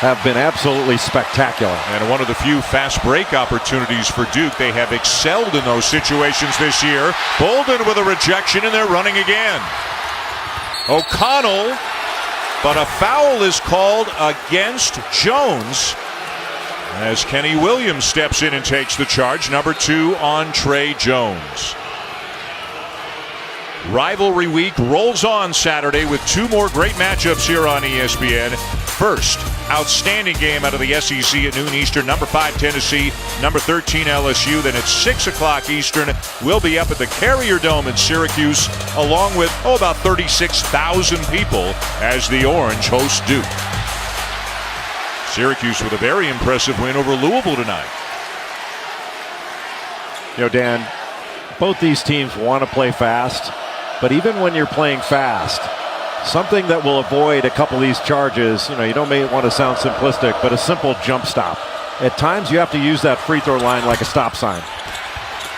Speaker 6: have been absolutely spectacular.
Speaker 1: And one of the few fast break opportunities for Duke. They have excelled in those situations this year. Bolden with a rejection, and they're running again. O'Connell, but a foul is called against Jones as Kenny Williams steps in and takes the charge. Number 2 on Trey Jones. Rivalry week rolls on Saturday with 2 more great matchups here on ESPN. First, outstanding game out of the SEC at noon Eastern. Number 5 Tennessee, number 13 LSU. Then at 6 o'clock Eastern, we'll be up at the Carrier Dome in Syracuse, along with about 36,000 people as the Orange host Duke. Syracuse with a very impressive win over Louisville tonight.
Speaker 6: You know, Dan, both these teams want to play fast, but even when you're playing fast, something that will avoid a couple of these charges, you don't may want to sound simplistic, but a simple jump stop. At times you have to use that free throw line like a stop sign.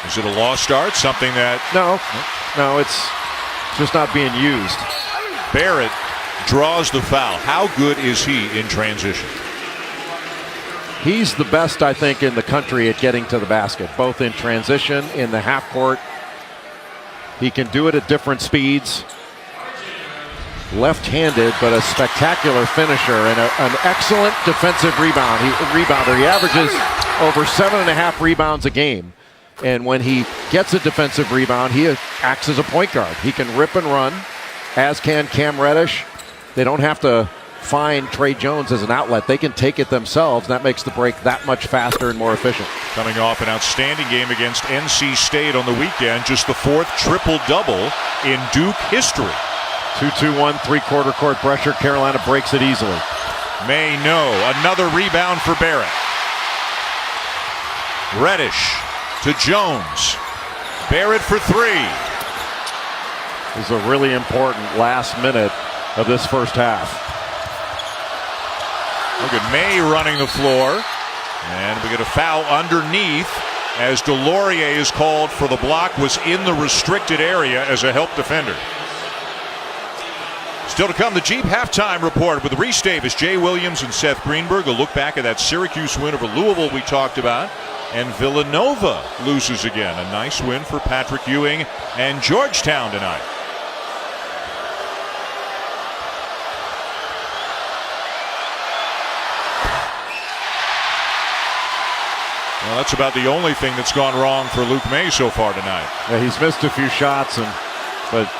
Speaker 1: Is it a lost start? Something that...
Speaker 6: No, it's just not being used.
Speaker 1: Barrett draws the foul. How good is he in transition?
Speaker 6: He's the best, I think, in the country at getting to the basket, both in transition, in the half court. He can do it at different speeds. Left-handed, but a spectacular finisher and an excellent defensive rebounder. He averages over 7.5 rebounds a game. And when he gets a defensive rebound, he acts as a point guard. He can rip and run, as can Cam Reddish. They don't have to find Trey Jones as an outlet. They can take it themselves. That makes the break that much faster and more efficient.
Speaker 1: Coming off an outstanding game against NC State on the weekend, just the 4th triple-double in Duke history.
Speaker 6: 2-2-1, three-quarter court pressure. Carolina breaks it easily.
Speaker 1: May no. Another rebound for Barrett. Reddish to Jones. Barrett for 3.
Speaker 6: This is a really important last minute of this first half.
Speaker 1: Look at May running the floor. And we get a foul underneath as DeLaurier is called for the block. Was in the restricted area as a help defender. Still to come, the Jeep halftime report with Reese Davis, Jay Williams, and Seth Greenberg. A look back at that Syracuse win over Louisville we talked about. And Villanova loses again. A nice win for Patrick Ewing and Georgetown tonight. Well, that's about the only thing that's gone wrong for Luke May so far tonight.
Speaker 6: Yeah, he's missed a few shots, but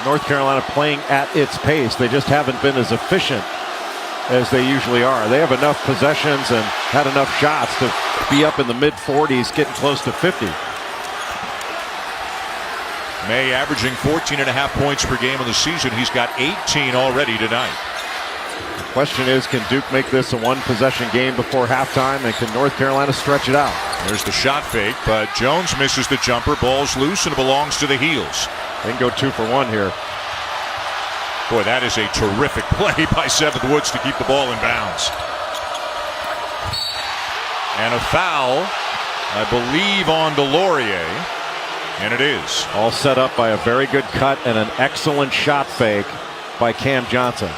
Speaker 6: North Carolina playing at its pace. They just haven't been as efficient as they usually are. They have enough possessions and had enough shots to be up in the mid-40s, getting close to 50.
Speaker 1: May averaging 14.5 points per game in the season. He's got 18 already tonight.
Speaker 6: The question is, can Duke make this a one-possession game before halftime, and can North Carolina stretch it out?
Speaker 1: There's the shot fake, but Jones misses the jumper. Ball's loose and it belongs to the Heels.
Speaker 6: They can go 2 for 1 here.
Speaker 1: Boy, that is a terrific play by Seventh Woods to keep the ball in bounds. And a foul, I believe, on DeLaurier. And it is.
Speaker 6: All set up by a very good cut and an excellent shot fake by Cam Johnson.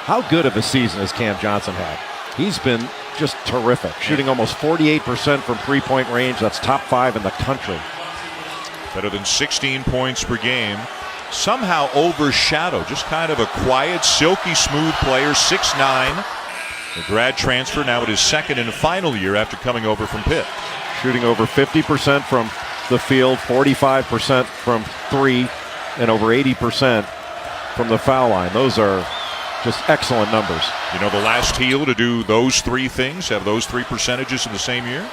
Speaker 6: How good of a season has Cam Johnson had? He's been just terrific, shooting almost 48% from three-point range. That's top 5 in the country.
Speaker 1: Better than 16 points per game. Somehow overshadowed, just kind of a quiet, silky smooth player, 6'9". The grad transfer now at his second and final year after coming over from Pitt.
Speaker 6: Shooting over 50% from the field, 45% from 3, and over 80% from the foul line. Those are just excellent numbers.
Speaker 1: You know the last Heel to do those 3 things, have those 3 percentages in the same year?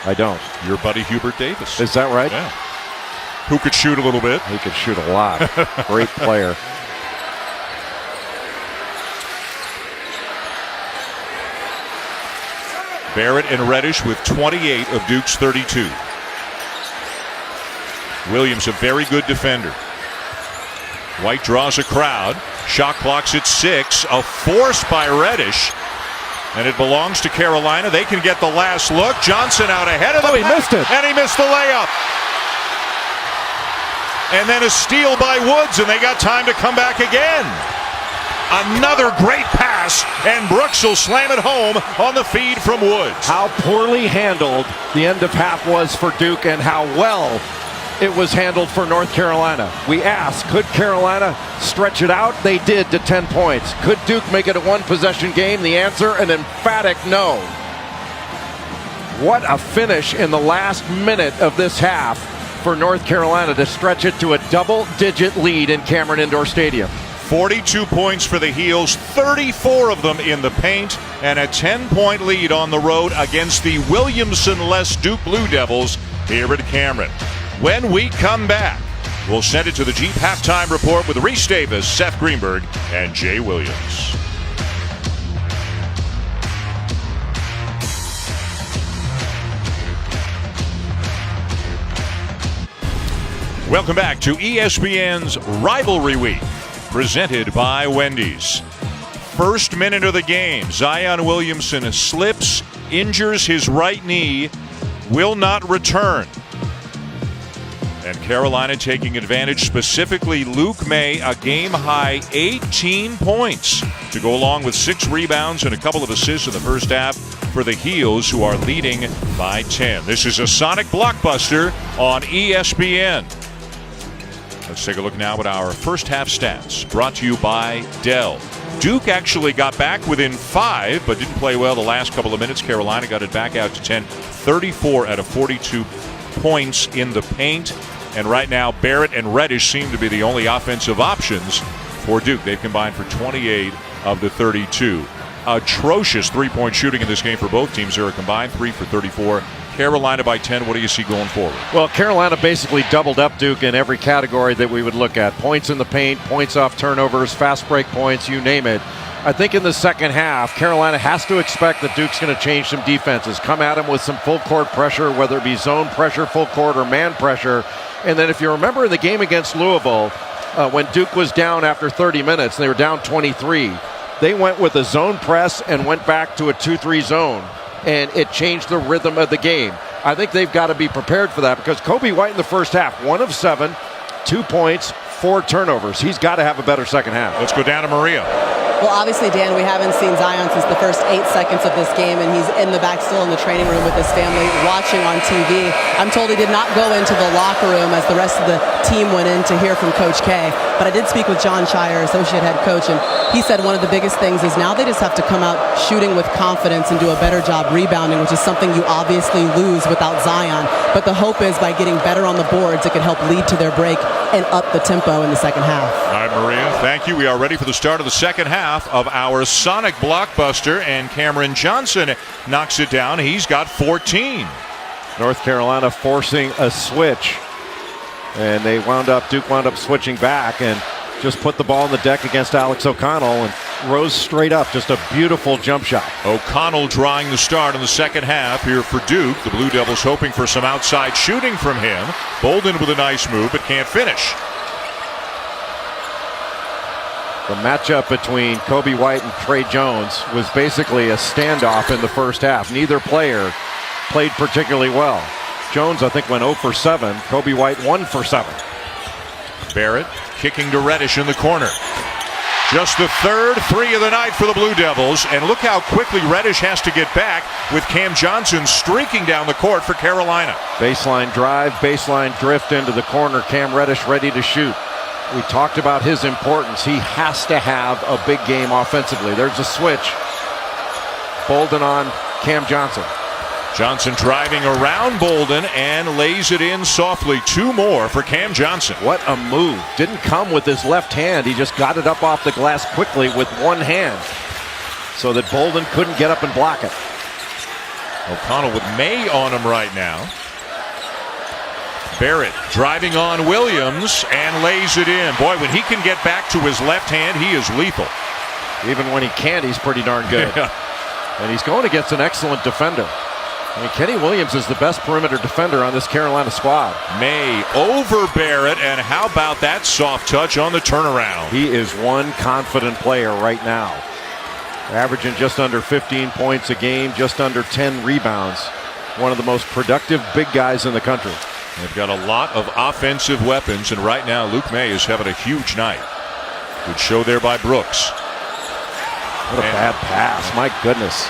Speaker 6: I don't.
Speaker 1: Your buddy Hubert Davis.
Speaker 6: Is that right?
Speaker 1: Yeah. Who could shoot a little bit.
Speaker 6: He could shoot a lot. Great player.
Speaker 1: Barrett and Reddish with 28 of Duke's 32. Williams, a very good defender. White draws a crowd. Shot clock's at 6. A force by Reddish. And it belongs to Carolina. They can get the last look. Johnson out ahead of them.
Speaker 6: Oh, he missed it.
Speaker 1: And he missed the layup. And then a steal by Woods, and they got time to come back again. Another great pass, and Brooks will slam it home on the feed from Woods.
Speaker 6: How poorly handled the end of half was for Duke, and how well it was handled for North Carolina. We asked, could Carolina stretch it out? They did to 10 points. Could Duke make it a one-possession game? The answer, an emphatic no. What a finish in the last minute of this half for North Carolina to stretch it to a double-digit lead in Cameron Indoor Stadium.
Speaker 1: 42 points for the Heels, 34 of them in the paint, and a 10-point lead on the road against the Williamson-less Duke Blue Devils here at Cameron. When we come back, we'll send it to the Jeep halftime report with Reese Davis, Seth Greenberg, and Jay Williams. Welcome back to ESPN's Rivalry Week, presented by Wendy's. First minute of the game, Zion Williamson slips, injures his right knee, will not return. And Carolina taking advantage, specifically Luke May, a game-high 18 points to go along with 6 rebounds and a couple of assists in the first half for the Heels, who are leading by 10. This is a Sonic blockbuster on ESPN. Let's take a look now at our first half stats, brought to you by Dell. Duke actually got back within 5, but didn't play well the last couple of minutes. Carolina got it back out to 10, 34 out of 42 points in the paint. And right now, Barrett and Reddish seem to be the only offensive options for Duke. They've combined for 28 of the 32. Atrocious three-point shooting in this game for both teams. They're a combined 3 for 34. Carolina by 10. What do you see going forward?
Speaker 6: Well, Carolina basically doubled up Duke in every category that we would look at. Points in the paint, points off turnovers, fast break points, you name it. I think in the second half, Carolina has to expect that Duke's going to change some defenses, come at them with some full court pressure, whether it be zone pressure, full court, or man pressure. And then if you remember in the game against Louisville, when Duke was down after 30 minutes, they were down 23. They went with a zone press and went back to a 2-3 zone, and it changed the rhythm of the game. I think they've got to be prepared for that because Coby White in the first half, 1 of 7, 2 points, 4 turnovers. He's got to have a better second half.
Speaker 1: Let's go down to Maria.
Speaker 7: Well, obviously, Dan, we haven't seen Zion since the first 8 seconds of this game, and he's in the back still in the training room with his family watching on TV. I'm told he did not go into the locker room as the rest of the team went in to hear from Coach K. But I did speak with John Shire, associate head coach, and he said one of the biggest things is now they just have to come out shooting with confidence and do a better job rebounding, which is something you obviously lose without Zion. But the hope is by getting better on the boards, it can help lead to their break and up the tempo in the second half.
Speaker 1: All right, Maria, thank you. We are ready for the start of the second half of our Sonic blockbuster, and Cameron Johnson knocks it down. He's got 14.
Speaker 6: North Carolina forcing a switch, and Duke wound up switching back and just put the ball on the deck against Alex O'Connell and rose straight up. Just a beautiful jump shot.
Speaker 1: O'Connell drawing the start in the second half here for Duke. The Blue Devils hoping for some outside shooting from him. Bolden with a nice move, but can't finish.
Speaker 6: The matchup between Coby White and Tre Jones was basically a standoff in the first half. Neither player played particularly well. Jones, I think, went 0 for 7. Coby White 1 for 7.
Speaker 1: Barrett kicking to Reddish in the corner. Just the third 3 of the night for the Blue Devils, and look how quickly Reddish has to get back with Cam Johnson streaking down the court for Carolina.
Speaker 6: Baseline drive, baseline drift into the corner. Cam Reddish ready to shoot. We talked about his importance. He has to have a big game offensively. There's a switch. Bolden on Cam Johnson.
Speaker 1: Johnson driving around Bolden and lays it in softly. 2 more for Cam Johnson.
Speaker 6: What a move. Didn't come with his left hand. He just got it up off the glass quickly with one hand so that Bolden couldn't get up and block it.
Speaker 1: O'Connell with May on him right now. Barrett driving on Williams and lays it in. Boy, when he can get back to his left hand, he is lethal.
Speaker 6: Even when he can't, he's pretty darn good.
Speaker 1: Yeah.
Speaker 6: And he's going against an excellent defender. I mean, Kenny Williams is the best perimeter defender on this Carolina squad.
Speaker 1: May over Barrett, and how about that soft touch on the turnaround?
Speaker 6: He is one confident player right now. Averaging just under 15 points a game, just under 10 rebounds. One of the most productive big guys in the country.
Speaker 1: They've got a lot of offensive weapons, and right now Luke May is having a huge night. Good show there by Brooks.
Speaker 6: What a bad pass, my goodness.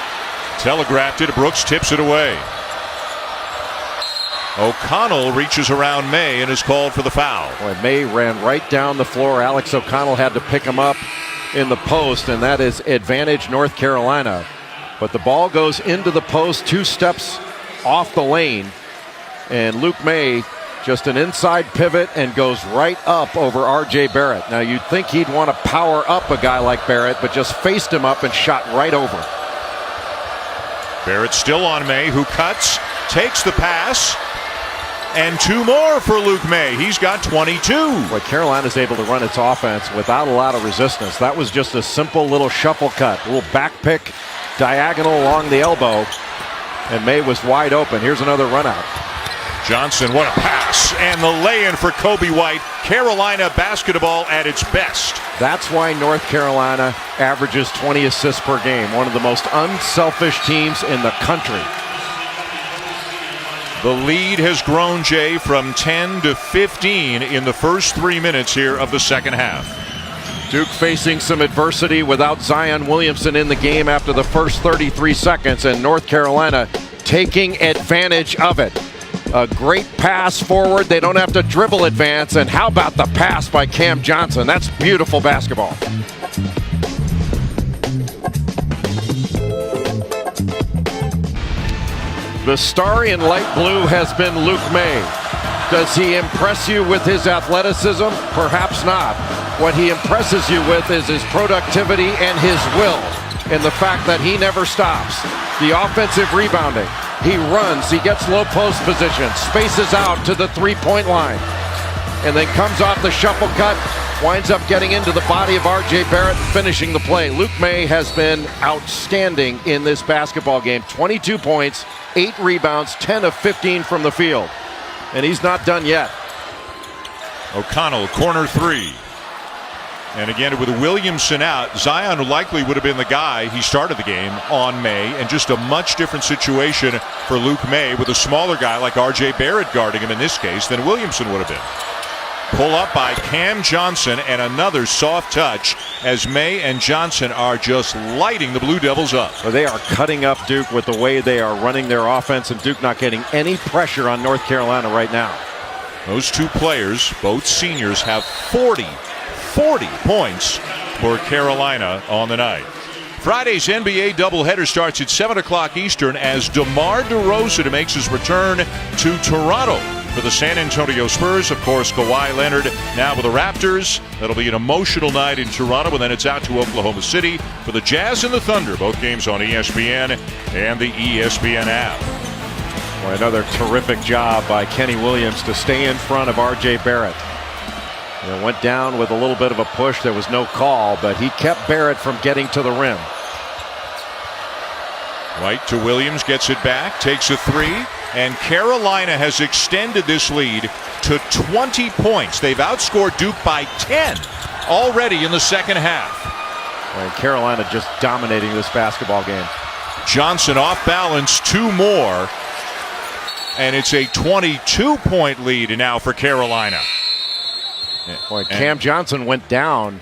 Speaker 1: Telegraphed it, Brooks tips it away. O'Connell reaches around May and is called for the foul.
Speaker 6: Boy, May ran right down the floor. Alex O'Connell had to pick him up in the post, and that is advantage North Carolina. But the ball goes into the post 2 steps off the lane, and Luke May just an inside pivot and goes right up over R.J. Barrett. Now you'd think he'd want to power up a guy like Barrett, but just faced him up and shot right over.
Speaker 1: Barrett still on May, who cuts, takes the pass, and 2 more for Luke May. He's got 22.
Speaker 6: Boy, Carolina's able to run its offense without a lot of resistance. That was just a simple little shuffle cut, a little back pick, diagonal along the elbow, and May was wide open. Here's another run out.
Speaker 1: Johnson, what a pass, and the lay-in for Coby White. Carolina basketball at its best.
Speaker 6: That's why North Carolina averages 20 assists per game, one of the most unselfish teams in the country.
Speaker 1: The lead has grown, Jay, from 10 to 15 in the first 3 minutes here of the second half.
Speaker 6: Duke facing some adversity without Zion Williamson in the game after the first 33 seconds, and North Carolina taking advantage of it. A great pass forward. They don't have to dribble advance. And how about the pass by Cam Johnson? That's beautiful basketball. The star in light blue has been Luke May. Does he impress you with his athleticism? Perhaps not. What he impresses you with is his productivity and his will, and the fact that he never stops. The offensive rebounding. He runs, he gets low post position, spaces out to the three-point line, and then comes off the shuffle cut, winds up getting into the body of R.J. Barrett and finishing the play. Luke May has been outstanding in this basketball game. 22 points, 8 rebounds, 10 of 15 from the field. And he's not done yet.
Speaker 1: O'Connell, corner 3. And again, with Williamson out, Zion likely would have been the guy. He started the game on May, and just a much different situation for Luke May with a smaller guy like R.J. Barrett guarding him in this case than Williamson would have been. Pull up by Cam Johnson and another soft touch as May and Johnson are just lighting the Blue Devils up.
Speaker 6: Well, they are cutting up Duke with the way they are running their offense, and Duke not getting any pressure on North Carolina right now.
Speaker 1: Those two players, both seniors, have 40 points for Carolina on the night. Friday's NBA doubleheader starts at 7 o'clock Eastern as DeMar DeRozan makes his return to Toronto for the San Antonio Spurs. Of course, Kawhi Leonard now with the Raptors. That'll be an emotional night in Toronto, and then it's out to Oklahoma City for the Jazz and the Thunder. Both games on ESPN and the ESPN app.
Speaker 6: Boy, another terrific job by Kenny Williams to stay in front of R.J. Barrett. It went down with a little bit of a push. There was no call, but he kept Barrett from getting to the rim.
Speaker 1: White to Williams, gets it back, takes a three, and Carolina has extended this lead to 20 points. They've outscored Duke by 10 already in the second half.
Speaker 6: And Carolina just dominating this basketball game.
Speaker 1: Johnson off balance, two more, and it's a 22-point lead now for Carolina.
Speaker 6: Boy, Cam Johnson went down,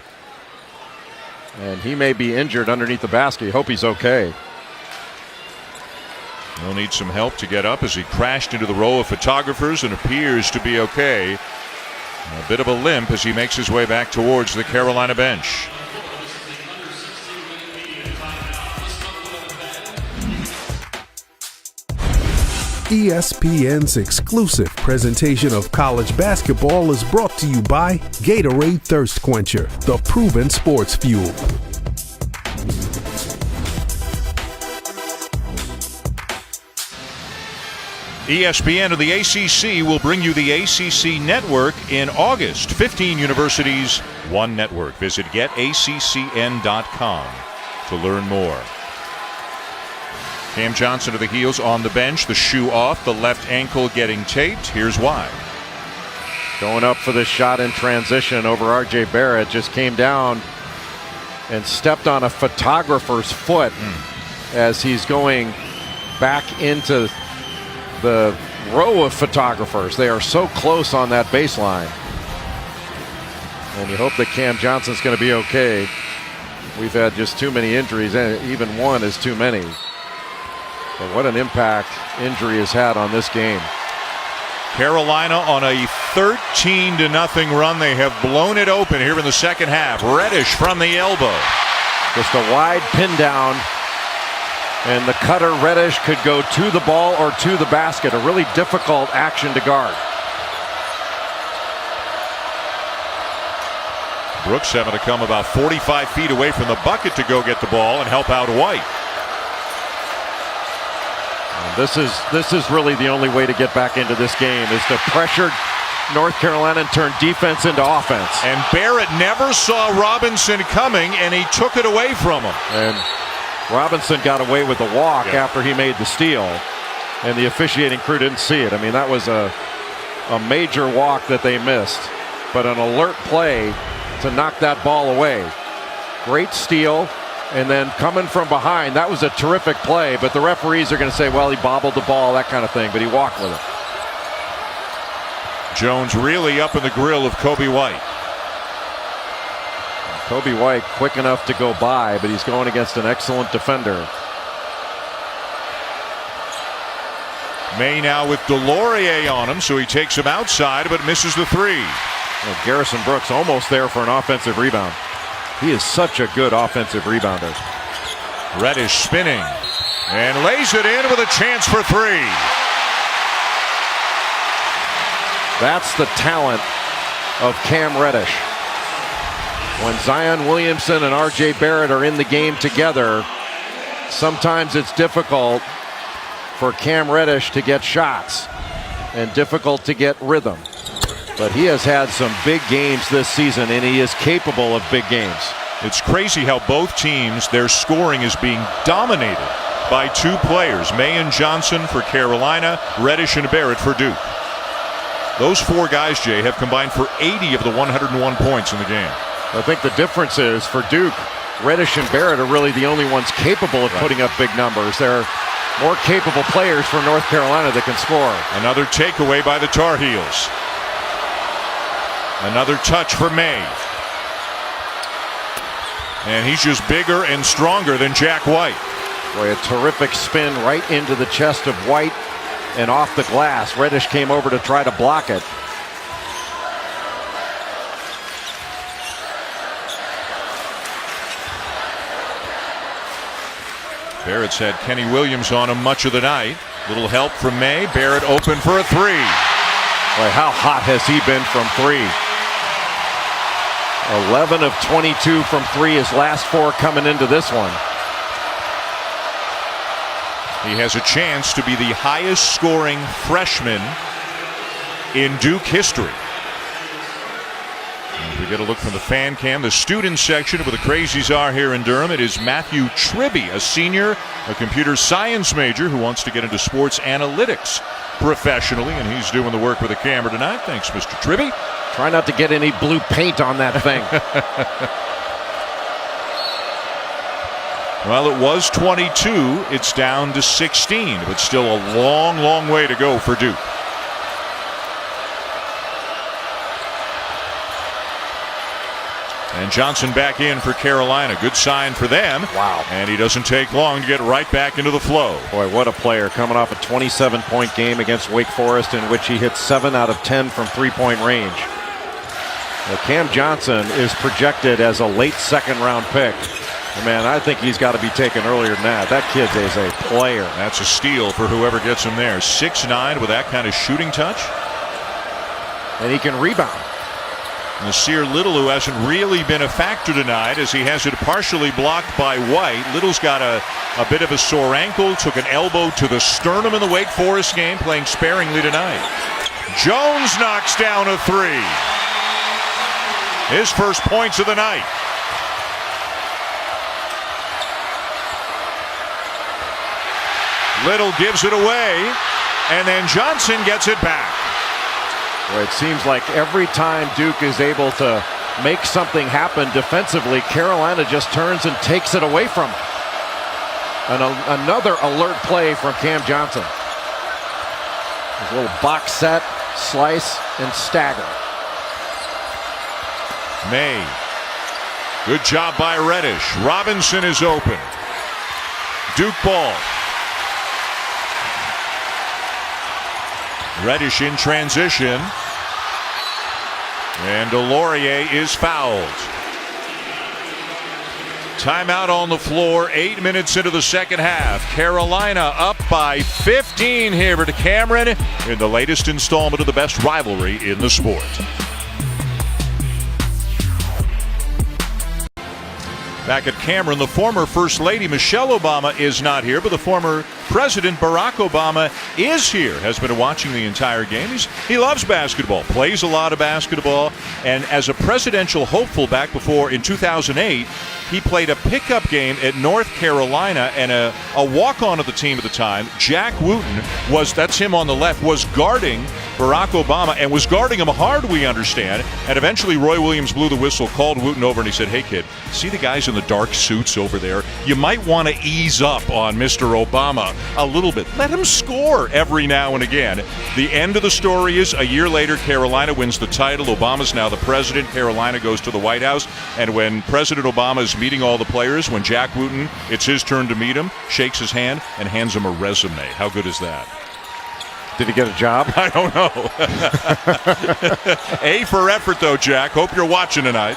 Speaker 6: and he may be injured underneath the basket. You hope he's okay.
Speaker 1: He'll need some help to get up as he crashed into the row of photographers and appears to be okay. A bit of a limp as he makes his way back towards the Carolina bench.
Speaker 8: ESPN's exclusive presentation of college basketball is brought to you by Gatorade Thirst Quencher, the proven sports fuel.
Speaker 1: ESPN and the ACC will bring you the ACC Network in August. 15 universities, one network. Visit getaccn.com to learn more. Cam Johnson to the heels on the bench, the shoe off, the left ankle getting taped. Here's why.
Speaker 6: Going up for the shot in transition over R.J. Barrett, just came down and stepped on a photographer's foot as he's going back into the row of photographers. They are so close on that baseline. And you hope that Cam Johnson's going to be okay. We've had just too many injuries, and even one is too many. But what an impact injury has had on this game.
Speaker 1: Carolina on a 13-0 run. They have blown it open here in the second half. Reddish from the elbow.
Speaker 6: Just a wide pin down, and the cutter Reddish could go to the ball or to the basket. A really difficult action to guard.
Speaker 1: Brooks having to come about 45 feet away from the bucket to go get the ball and help out White.
Speaker 6: This is really the only way to get back into this game, is to pressure North Carolina and turn defense into offense.
Speaker 1: And Barrett never saw Robinson coming, and he took it away from him.
Speaker 6: And Robinson got away with the walk after he made the steal, and the officiating crew didn't see it. I mean, that was a major walk that they missed, but an alert play to knock that ball away. Great steal. And then coming from behind, that was a terrific play, but the referees are going to say, well, he bobbled the ball, that kind of thing, but he walked with it.
Speaker 1: Jones really up in the grill of Kobe White.
Speaker 6: Kobe White quick enough to go by, but he's going against an excellent defender.
Speaker 1: May now with Delorier on him, so he takes him outside, but misses the three.
Speaker 6: Well, Garrison Brooks almost there for an offensive rebound. He is such a good offensive rebounder.
Speaker 1: Reddish spinning and lays it in with a chance for three.
Speaker 6: That's the talent of Cam Reddish. When Zion Williamson and R.J. Barrett are in the game together, sometimes it's difficult for Cam Reddish to get shots and difficult to get rhythm. But he has had some big games this season, and he is capable of big games.
Speaker 1: It's crazy how both teams, their scoring is being dominated by two players, May and Johnson for Carolina, Reddish and Barrett for Duke. Those four guys, Jay, have combined for 80 of the 101 points in the game.
Speaker 6: I think the difference is for Duke, Reddish and Barrett are really the only ones capable of putting up big numbers. They're more capable players from North Carolina that can score.
Speaker 1: Another takeaway by the Tar Heels. Another touch for May. And he's just bigger and stronger than Jack White.
Speaker 6: Boy, a terrific spin right into the chest of White and off the glass. Reddish came over to try to block it.
Speaker 1: Barrett's had Kenny Williams on him much of the night. Little help from May. Barrett open for a three.
Speaker 6: Boy, how hot has he been from three? 11 of 22 from three, his last 4 coming into this one.
Speaker 1: He has a chance to be the highest scoring freshman in Duke history. As we get a look from the fan cam, the student section where the crazies are here in Durham. It is Matthew Tribby, a senior, a computer science major who wants to get into sports analytics professionally, and he's doing the work with the camera tonight. Thanks, Mr. Tribby.
Speaker 6: Try not to get any blue paint on that thing.
Speaker 1: Well, it was 22. It's down to 16, but still a long, long way to go for Duke. And Johnson back in for Carolina. Good sign for them.
Speaker 6: Wow.
Speaker 1: And he doesn't take long to get right back into the flow.
Speaker 6: Boy, what a player, coming off a 27-point game against Wake Forest in which he hit 7 out of 10 from three-point range. Well, Cam Johnson is projected as a late second-round pick. Man, I think he's got to be taken earlier than that. That kid is a player.
Speaker 1: That's a steal for whoever gets him there. 6'9" with that kind of shooting touch.
Speaker 6: And he can rebound.
Speaker 1: Nasir Little, who hasn't really been a factor tonight as he has it partially blocked by White. Little's got a bit of a sore ankle, took an elbow to the sternum in the Wake Forest game, playing sparingly tonight. Jones knocks down a three. His first points of the night. Little gives it away, and then Johnson gets it back.
Speaker 6: Well, it seems like every time Duke is able to make something happen defensively, Carolina just turns and takes it away from him. And another alert play from Cam Johnson. His little box set, slice, and stagger.
Speaker 1: May. Good job by Reddish. Robinson is open. Duke ball. Reddish in transition. And Delorier is fouled. Timeout on the floor. 8 minutes into the second half. Carolina up by 15 here to Cameron in the latest installment of the best rivalry in the sport. Back at Cameron, the former First Lady Michelle Obama is not here, but the former President Barack Obama is here, has been watching the entire game. He loves basketball, plays a lot of basketball, and as a presidential hopeful back before in 2008, he played a pickup game at North Carolina, and a walk-on of the team at the time, Jack Wooten, that's him on the left, was guarding Barack Obama and was guarding him hard, we understand. And eventually Roy Williams blew the whistle, called Wooten over, and he said, "Hey, kid, see the guys in the dark suits over there? You might want to ease up on Mr. Obama a little bit. Let him score every now and again." The end of the story is a year later, Carolina wins the title. Obama's now the president. Carolina goes to the White House. And when President Obama is meeting all the players, when Jack Wooten, it's his turn to meet him, shakes his hand and hands him a resume. How good is that?
Speaker 6: Did he get a job?
Speaker 1: I don't know. A for effort, though, Jack. Hope you're watching tonight.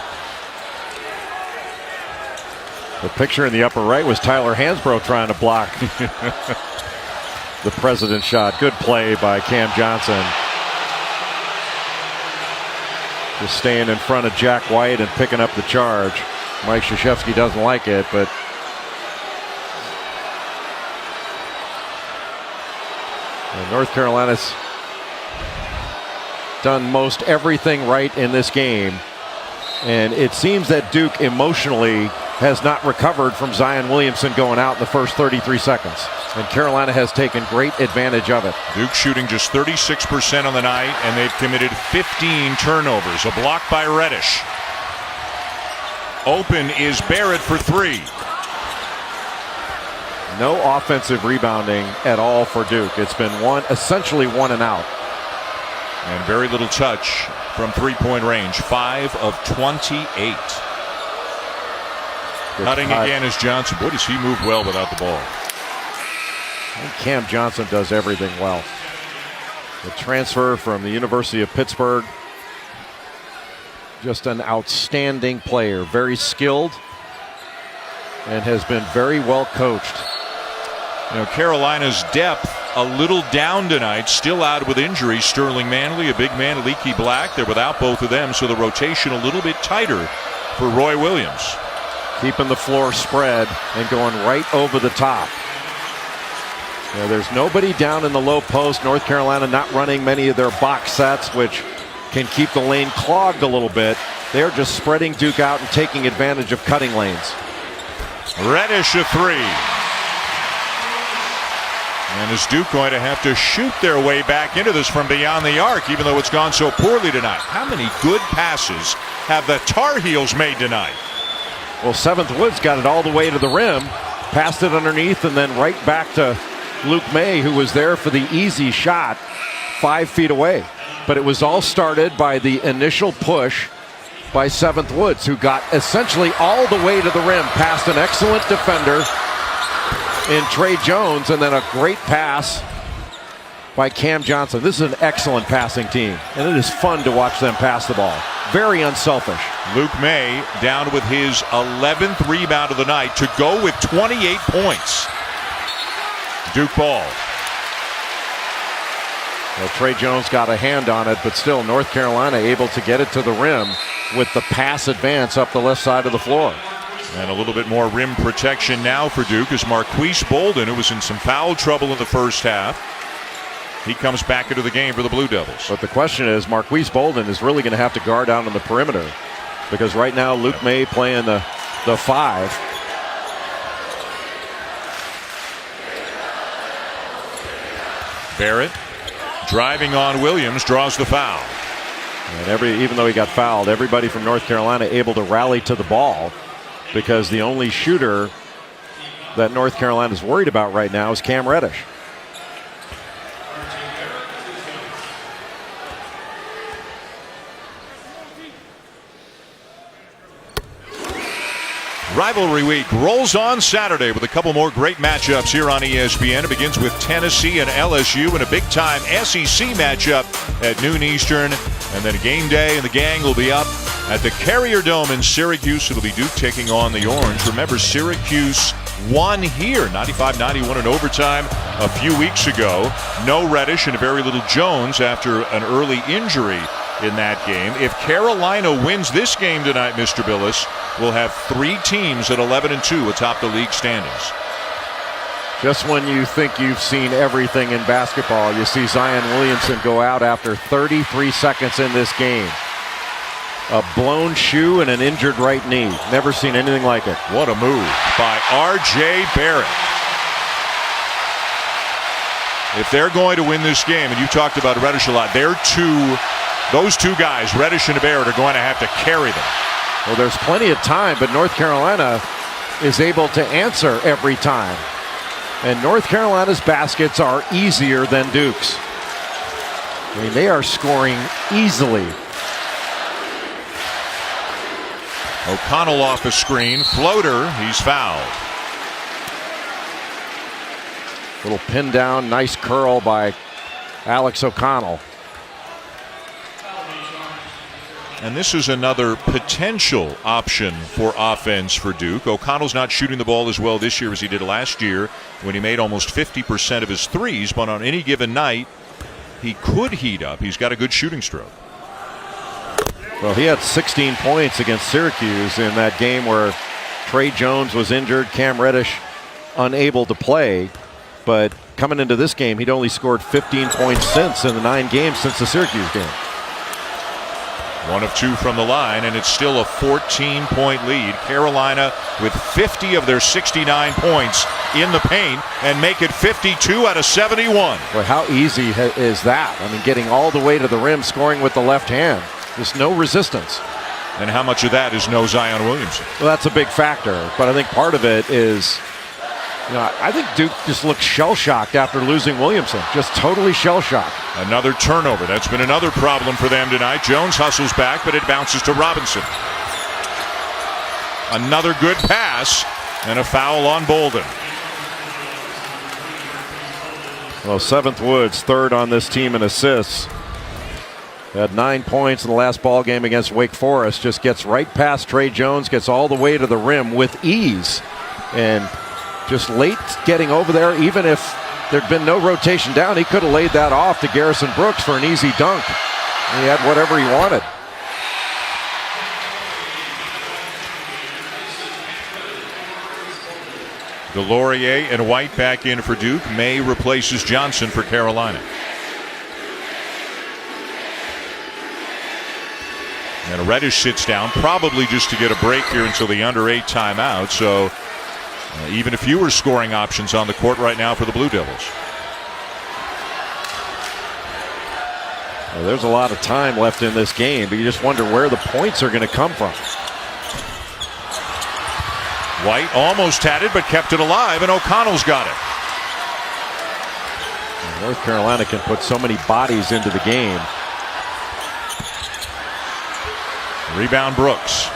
Speaker 6: The picture in the upper right was Tyler Hansbrough trying to block the president's shot. Good play by Cam Johnson. Just staying in front of Jack White and picking up the charge. Mike Krzyzewski doesn't like it, but North Carolina's done most everything right in this game. And it seems that Duke emotionally has not recovered from Zion Williamson going out in the first 33 seconds. And Carolina has taken great advantage of it.
Speaker 1: Duke shooting just 36% on the night, and they've committed 15 turnovers. A block by Reddish. Open is Barrett for three.
Speaker 6: No offensive rebounding at all for Duke. It's been essentially one and out.
Speaker 1: And very little touch from three-point range. 5 of 28. Cutting again is Johnson. Boy, does he move well without the ball.
Speaker 6: And Cam Johnson does everything well. The transfer from the University of Pittsburgh. Just an outstanding player. Very skilled. And has been very well coached.
Speaker 1: You know, Carolina's depth a little down tonight. Still out with injuries. Sterling Manley, a big man, Leaky Black. They're without both of them, so the rotation a little bit tighter for Roy Williams.
Speaker 6: Keeping the floor spread and going right over the top. Yeah, there's nobody down in the low post. North Carolina not running many of their box sets, which can keep the lane clogged a little bit. They're just spreading Duke out and taking advantage of cutting lanes.
Speaker 1: Reddish a three. And is Duke going to have to shoot their way back into this from beyond the arc, even though it's gone so poorly tonight? How many good passes have the Tar Heels made tonight?
Speaker 6: Well, Seventh Woods got it all the way to the rim, passed it underneath, and then right back to Luke May, who was there for the easy shot 5 feet away. But it was all started by the initial push by Seventh Woods, who got essentially all the way to the rim, past an excellent defender in Trey Jones, and then a great pass by Cam Johnson. This is an excellent passing team, and it is fun to watch them pass the ball. Very unselfish.
Speaker 1: Luke May down with his 11th rebound of the night to go with 28 points. Duke ball.
Speaker 6: Well, Trey Jones got a hand on it, but still North Carolina able to get it to the rim with the pass advance up the left side of the floor.
Speaker 1: And a little bit more rim protection now for Duke as Marquise Bolden, who was in some foul trouble in the first half, he comes back into the game for the Blue Devils.
Speaker 6: But the question is, Marquise Bolden is really going to have to guard out on the perimeter, because right now Luke May playing the 5.
Speaker 1: Barrett driving on Williams, draws the foul.
Speaker 6: And even though he got fouled, everybody from North Carolina able to rally to the ball, because the only shooter that North Carolina is worried about right now is Cam Reddish.
Speaker 1: Rivalry week rolls on Saturday with a couple more great matchups here on ESPN. It begins with Tennessee and LSU in a big-time SEC matchup at noon Eastern. And then game day, and the gang will be up at the Carrier Dome in Syracuse. It'll be Duke taking on the Orange. Remember, Syracuse won here, 95-91 in overtime a few weeks ago. No Reddish and very little Jones after an early injury in that game. If Carolina wins this game tonight, Mr. Billis, we'll have 3 teams at 11-2 atop the league standings.
Speaker 6: Just when you think you've seen everything in basketball, you see Zion Williamson go out after 33 seconds in this game. A blown shoe and an injured right knee. Never seen anything like it.
Speaker 1: What a move by R.J. Barrett. If they're going to win this game, and you talked about Reddish a lot, those two guys, Reddish and Barrett, are going to have to carry them.
Speaker 6: Well, there's plenty of time, but North Carolina is able to answer every time. And North Carolina's baskets are easier than Duke's. I mean, they are scoring easily.
Speaker 1: O'Connell off the screen. Floater. He's fouled.
Speaker 6: Little pin down. Nice curl by Alex O'Connell.
Speaker 1: And this is another potential option for offense for Duke. O'Connell's not shooting the ball as well this year as he did last year when he made almost 50% of his threes. But on any given night, he could heat up. He's got a good shooting stroke.
Speaker 6: Well, he had 16 points against Syracuse in that game where Trey Jones was injured, Cam Reddish unable to play. But coming into this game, he'd only scored 15 points in the 9 games since the Syracuse game.
Speaker 1: 1 of 2 from the line, and it's still a 14-point lead. Carolina with 50 of their 69 points in the paint and make it 52 out of 71.
Speaker 6: Boy, how easy is that? I mean, getting all the way to the rim, scoring with the left hand. Just no resistance.
Speaker 1: And how much of that is no Zion Williamson?
Speaker 6: Well, that's a big factor, but I think part of it is, I think Duke just looks shell-shocked after losing Williamson. Just totally shell-shocked.
Speaker 1: Another turnover. That's been another problem for them tonight. Jones hustles back, but it bounces to Robinson. Another good pass, and a foul on Bolden.
Speaker 6: Well, Seventh Woods, third on this team in assists. Had 9 points in the last ball game against Wake Forest. Just gets right past Trey Jones, gets all the way to the rim with ease. And just late getting over there, even if there'd been no rotation down, he could have laid that off to Garrison Brooks for an easy dunk. He had whatever he wanted.
Speaker 1: DeLaurier and White back in for Duke. May replaces Johnson for Carolina. And Reddish sits down, probably just to get a break here until the under 8 timeout. So even fewer scoring options on the court right now for the Blue Devils.
Speaker 6: Well, there's a lot of time left in this game, but you just wonder where the points are going to come from.
Speaker 1: White almost had it, but kept it alive, and O'Connell's got it.
Speaker 6: North Carolina can put so many bodies into the game.
Speaker 1: Rebound Brooks.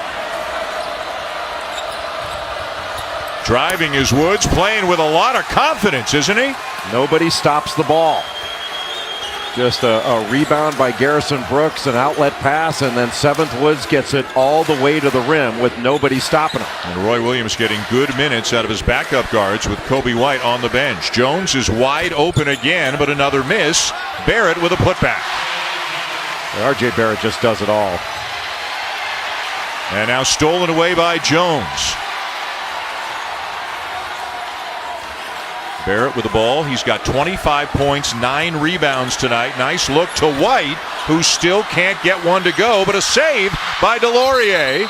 Speaker 1: Driving is Woods, playing with a lot of confidence, isn't he?
Speaker 6: Nobody stops the ball. Just a rebound by Garrison Brooks, an outlet pass, and then Seventh Woods gets it all the way to the rim with nobody stopping him.
Speaker 1: And Roy Williams getting good minutes out of his backup guards with Kobe White on the bench. Jones is wide open again, but another miss. Barrett with a putback.
Speaker 6: R.J. Barrett just does it all.
Speaker 1: And now stolen away by Jones. Barrett with the ball. He's got 25 points, 9 rebounds tonight. Nice look to White, who still can't get one to go, but a save by DeLaurier.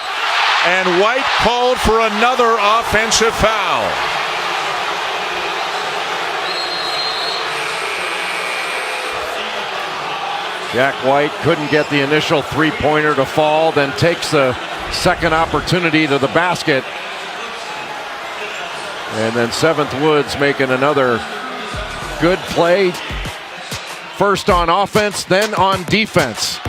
Speaker 1: And White called for another offensive foul.
Speaker 6: Jack White couldn't get the initial three-pointer to fall, then takes the second opportunity to the basket. And then Seventh Woods making another good play. First on offense, then on defense.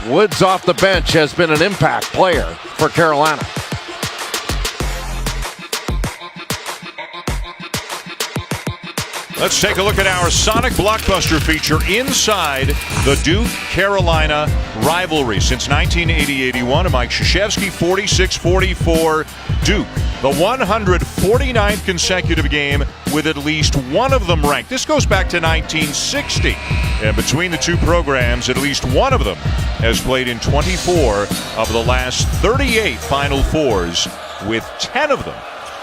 Speaker 6: Woods off the bench has been an impact player for Carolina.
Speaker 1: Let's take a look at our Sonic Blockbuster feature inside the Duke-Carolina rivalry. Since 1980-81, Mike Krzyzewski, 46-44 Duke. The 149th consecutive game with at least one of them ranked. This goes back to 1960. And between the two programs, at least one of them has played in 24 of the last 38 Final Fours, with 10 of them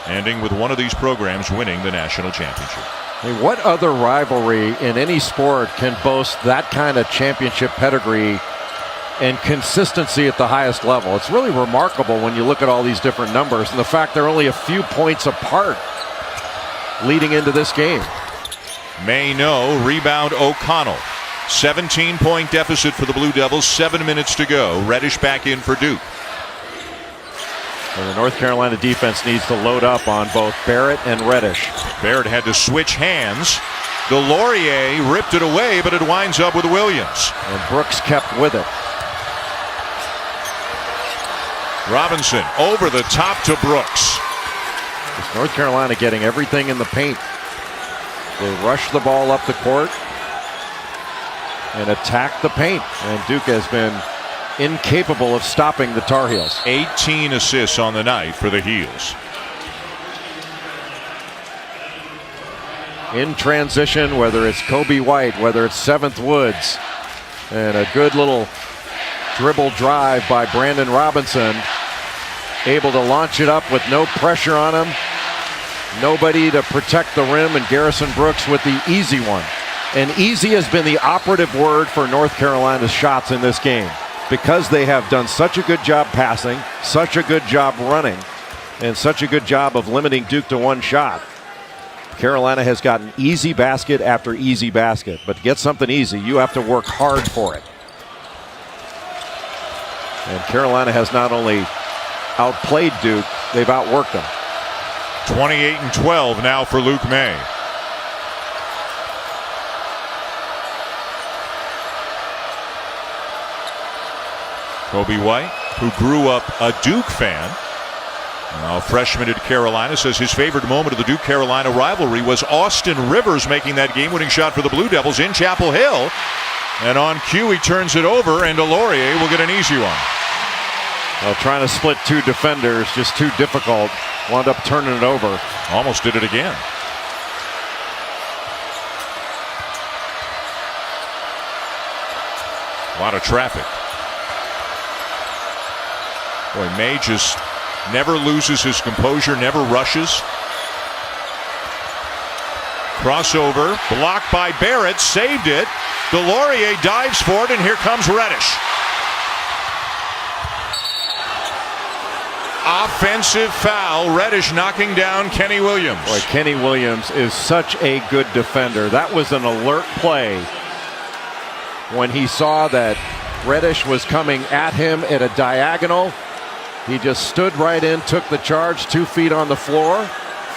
Speaker 1: ending with one of these programs winning the national championship.
Speaker 6: I mean, what other rivalry in any sport can boast that kind of championship pedigree and consistency at the highest level? It's really remarkable when you look at all these different numbers and the fact they're only a few points apart leading into this game.
Speaker 1: May no, rebound O'Connell. 17-point deficit for the Blue Devils, 7 minutes to go. Reddish back in for Duke.
Speaker 6: And the North Carolina defense needs to load up on both Barrett and Reddish.
Speaker 1: Barrett had to switch hands. DeLaurier ripped it away, but it winds up with Williams.
Speaker 6: And Brooks kept with it.
Speaker 1: Robinson over the top to Brooks.
Speaker 6: It's North Carolina getting everything in the paint. They rush the ball up the court and attack the paint. And Duke has been incapable of stopping the Tar Heels.
Speaker 1: 18 assists on the night for the Heels.
Speaker 6: In transition, whether it's Kobe White, whether it's Seventh Woods, and a good little dribble drive by Brandon Robinson, able to launch it up with no pressure on him, nobody to protect the rim, and Garrison Brooks with the easy one. And easy has been the operative word for North Carolina's shots in this game, because they have done such a good job passing, such a good job running, and such a good job of limiting Duke to one shot. Carolina has gotten easy basket after easy basket. But to get something easy, you have to work hard for it. And Carolina has not only outplayed Duke, they've outworked them.
Speaker 1: 28-12 now for Luke May. Kobe White, who grew up a Duke fan, now a freshman at Carolina, says his favorite moment of the Duke-Carolina rivalry was Austin Rivers making that game-winning shot for the Blue Devils in Chapel Hill. And on cue, he turns it over, and Delorier will get an easy one.
Speaker 6: Well, trying to split two defenders, just too difficult. Wound up turning it over.
Speaker 1: Almost did it again. A lot of traffic. Boy, May just never loses his composure, never rushes. Crossover, blocked by Barrett, saved it. Delorier dives for it, and here comes Reddish. Offensive foul, Reddish knocking down Kenny Williams.
Speaker 6: Boy, Kenny Williams is such a good defender. That was an alert play when he saw that Reddish was coming at him at a diagonal. He just stood right in, took the charge, 2 feet on the floor,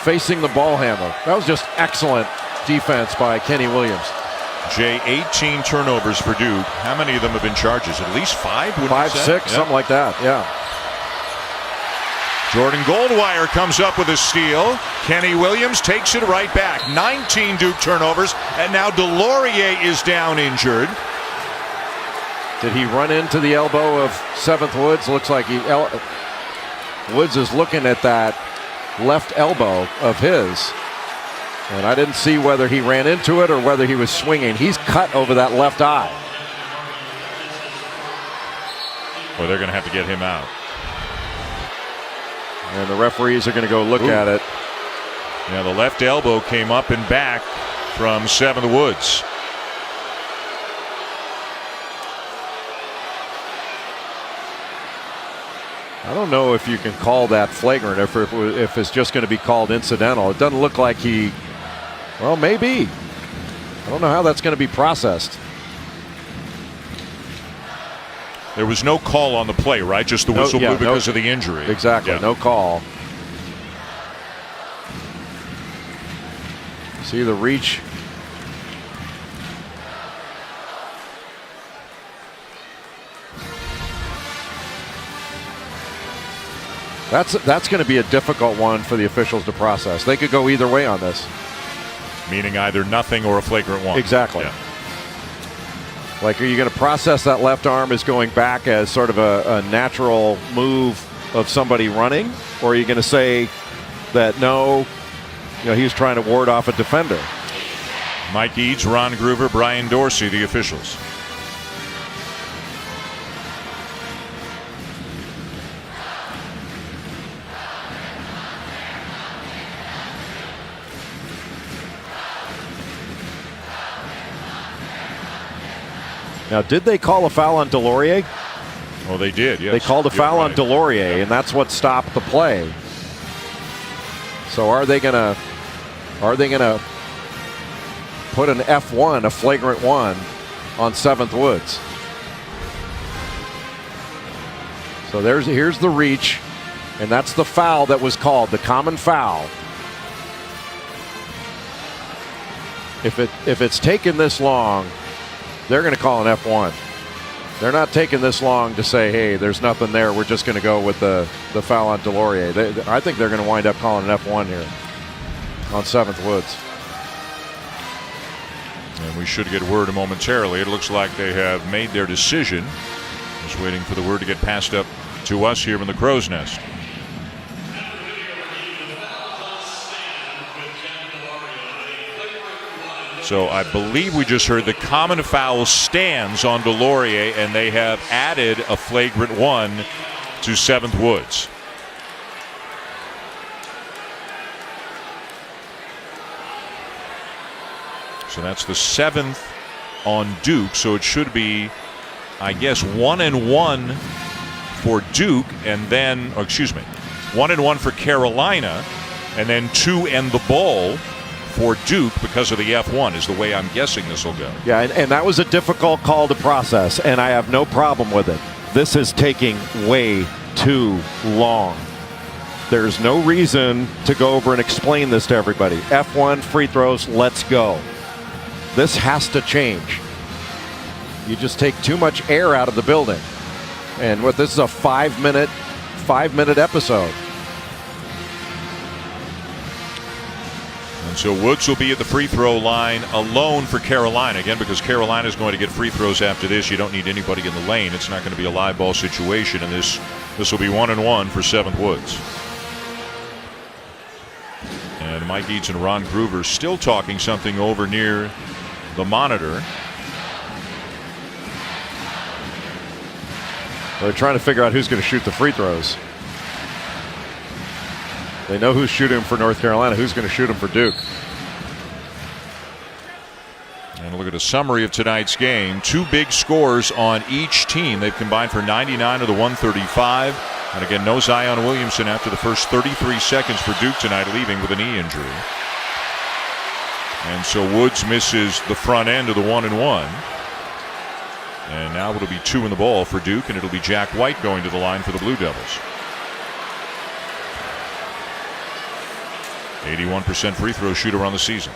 Speaker 6: facing the ball handler. That was just excellent defense by Kenny Williams.
Speaker 1: Jay, 18 turnovers for Duke. How many of them have been charges? At least 5?
Speaker 6: 5, 6, something like that, yeah.
Speaker 1: Jordan Goldwire comes up with a steal. Kenny Williams takes it right back. 19 Duke turnovers, and now Delorier is down injured.
Speaker 6: Did he run into the elbow of 7th Woods? Looks like Woods is looking at that left elbow of his. And I didn't see whether he ran into it or whether he was swinging. He's cut over that left eye.
Speaker 1: Well, they're going to have to get him out.
Speaker 6: And the referees are going to go look at it.
Speaker 1: Yeah, the left elbow came up and back from 7th Woods.
Speaker 6: I don't know if you can call that flagrant, if it's just going to be called incidental. It doesn't look like he, well, maybe. I don't know how that's going to be processed.
Speaker 1: There was no call on the play, right? Just the whistle blew because of the injury.
Speaker 6: Exactly, no call. See the reach. That's going to be a difficult one for the officials to process. They could go either way on this.
Speaker 1: Meaning either nothing or a flagrant one.
Speaker 6: Exactly.
Speaker 1: Yeah.
Speaker 6: Like, are you going to process that left arm as going back as sort of a natural move of somebody running? Or are you going to say that no, he was trying to ward off a defender?
Speaker 1: Mike Eads, Ron Groover, Brian Dorsey, the officials.
Speaker 6: Now, did they call a foul on Delorier?
Speaker 1: Well, they did, yes.
Speaker 6: They called a foul on Delorier, and that's what stopped the play. So are they gonna put an F1, a flagrant one, on 7th Woods? So here's the reach, and that's the foul that was called, the common foul. If it's taken this long, they're going to call an F1. They're not taking this long to say, hey, there's nothing there. We're just going to go with the foul on Delorier. I think they're going to wind up calling an F1 here on 7th Woods.
Speaker 1: And we should get word momentarily. It looks like they have made their decision. Just waiting for the word to get passed up to us here in the Crow's Nest. So I believe we just heard the common foul stands on Delorier, and they have added a flagrant one to 7th Woods. So that's the 7th on Duke. So it should be, I guess, 1-1 for Duke, and then, 1-1 for Carolina, and then 2 and the ball for Duke because of the F1 is the way I'm guessing this will go.
Speaker 6: Yeah, and that was a difficult call to process, and I have no problem with it. This is taking way too long. There's no reason to go over and explain this to everybody. F1, free throws, let's go. This has to change. You just take too much air out of the building. And what, this is a 5-minute episode.
Speaker 1: And so Woods will be at the free throw line alone for Carolina. Again, because Carolina is going to get free throws after this. You don't need anybody in the lane. It's not going to be a live ball situation. And this will be 1-1 for Seventh Woods. And Mike Eads and Ron Groover still talking something over near the monitor.
Speaker 6: They're trying to figure out who's going to shoot the free throws. They know who's shooting for North Carolina. Who's going to shoot them for Duke?
Speaker 1: And look at a summary of tonight's game. 2 big scores on each team. They've combined for 99 of the 135. And again, no Zion Williamson after the first 33 seconds for Duke tonight, leaving with a knee injury. And so Woods misses the front end of the 1-and-1. And now it'll be 2 in the ball for Duke, and it'll be Jack White going to the line for the Blue Devils. 81% free throw shooter on the season.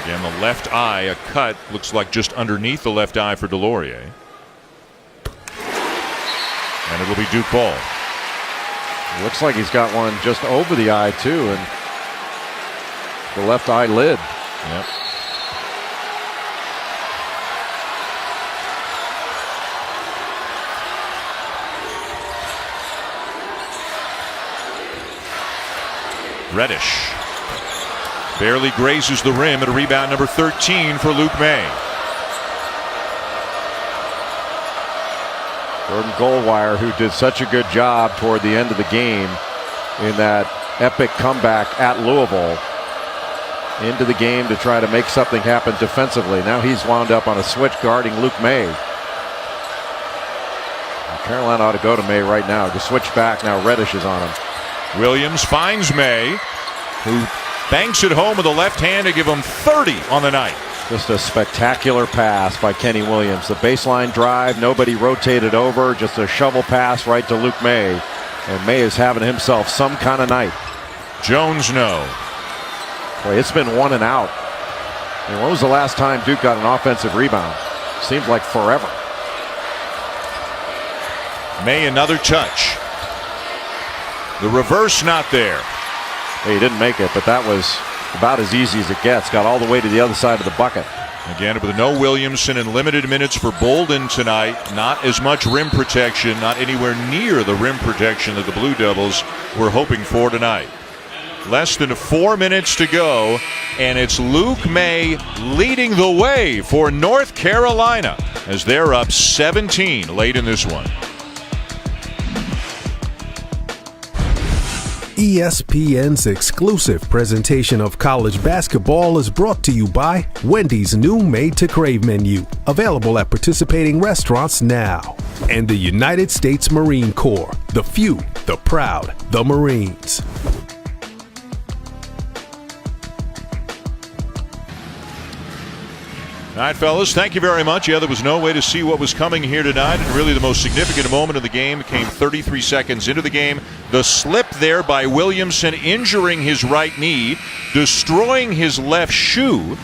Speaker 1: Again, the left eye, a cut, looks like just underneath the left eye for Delorier. And it'll be Duke ball.
Speaker 6: Looks like he's got one just over the eye, too, and the left eyelid.
Speaker 1: Yep. Reddish barely grazes the rim at a rebound number 13 for Luke May.
Speaker 6: Jordan Goldwire, who did such a good job toward the end of the game in that epic comeback at Louisville, into the game to try to make something happen defensively. Now he's wound up on a switch guarding Luke May. Carolina ought to go to May right now. To switch back now, Reddish is on him.
Speaker 1: Williams finds May, who banks it home with the left hand to give him 30 on the night.
Speaker 6: Just a spectacular pass by Kenny Williams. The baseline drive, nobody rotated over, just a shovel pass right to Luke May. And May is having himself some kind of night.
Speaker 1: Jones no.
Speaker 6: Boy, it's been 1 and out. And when was the last time Duke got an offensive rebound? Seems like forever.
Speaker 1: May another touch. The reverse not there.
Speaker 6: He didn't make it, but that was about as easy as it gets. Got all the way to the other side of the bucket.
Speaker 1: Again, with no Williamson and limited minutes for Bolden tonight, not as much rim protection, not anywhere near the rim protection that the Blue Devils were hoping for tonight. Less than 4 minutes to go, and it's Luke May leading the way for North Carolina as they're up 17 late in this one.
Speaker 8: ESPN's exclusive presentation of college basketball is brought to you by Wendy's new Made to Crave menu, available at participating restaurants now. And the United States Marine Corps, the few, the proud, the Marines.
Speaker 1: All right, fellas, thank you very much. Yeah, there was no way to see what was coming here tonight, and really the most significant moment of the game came 33 seconds into the game. The slip there by Williamson, injuring his right knee, destroying his left shoe,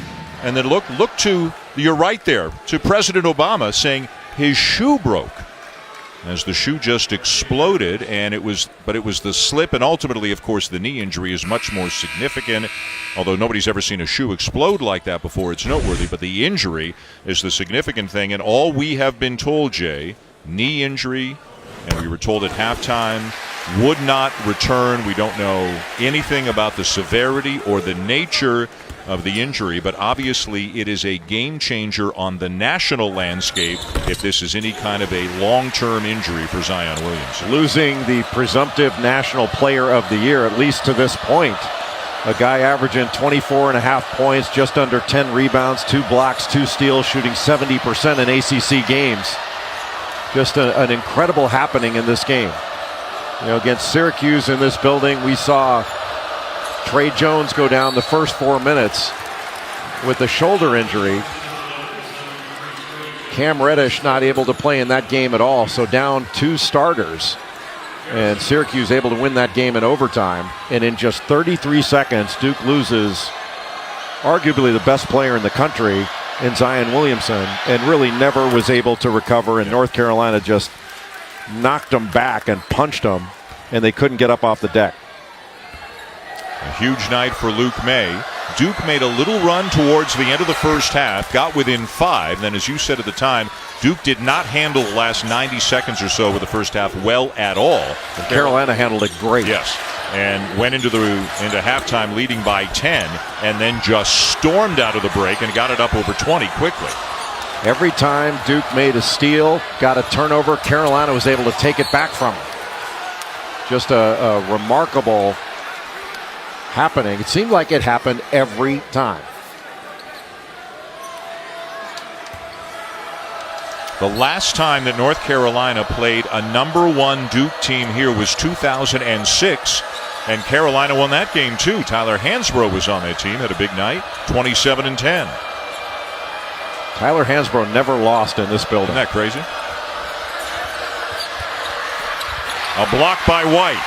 Speaker 1: and then look to your right there, to President Obama, saying his shoe broke. As the shoe just exploded, and it was the slip, and ultimately, of course, the knee injury is much more significant. Although nobody's ever seen a shoe explode like that before, it's noteworthy. But the injury is the significant thing, and all we have been told, Jay, knee injury, and we were told at halftime would not return. We don't know anything about the severity or the nature of the injury, but obviously it is a game changer on the national landscape if this is any kind of a long-term injury for Zion Williamson.
Speaker 6: Losing the presumptive national player of the year, at least to this point. A guy averaging 24.5 points, just under 10 rebounds, 2 blocks, 2 steals, shooting 70% in ACC games. Just an incredible happening in this game. Against Syracuse in this building, we saw Trey Jones go down the first 4 minutes with a shoulder injury. Cam Reddish not able to play in that game at all, so down 2 starters. And Syracuse able to win that game in overtime. And in just 33 seconds, Duke loses arguably the best player in the country in Zion Williamson, and really never was able to recover. And North Carolina just knocked them back and punched them, and they couldn't get up off the deck.
Speaker 1: A huge night for Luke May. Duke made a little run towards the end of the first half, got within 5. Then, as you said at the time, Duke did not handle the last 90 seconds or so of the first half well at all.
Speaker 6: And Carolina handled it great.
Speaker 1: Yes, and went into halftime leading by 10, and then just stormed out of the break and got it up over 20 quickly.
Speaker 6: Every time Duke made a steal, got a turnover, Carolina was able to take it back from them. Just a remarkable happening. It seemed like it happened every time.
Speaker 1: The last time that North Carolina played a #1 Duke team here was 2006, and Carolina won that game too. Tyler Hansbrough was on that team, had a big night, 27-10.
Speaker 6: Tyler Hansbrough never lost in this building.
Speaker 1: Isn't that crazy? A block by White.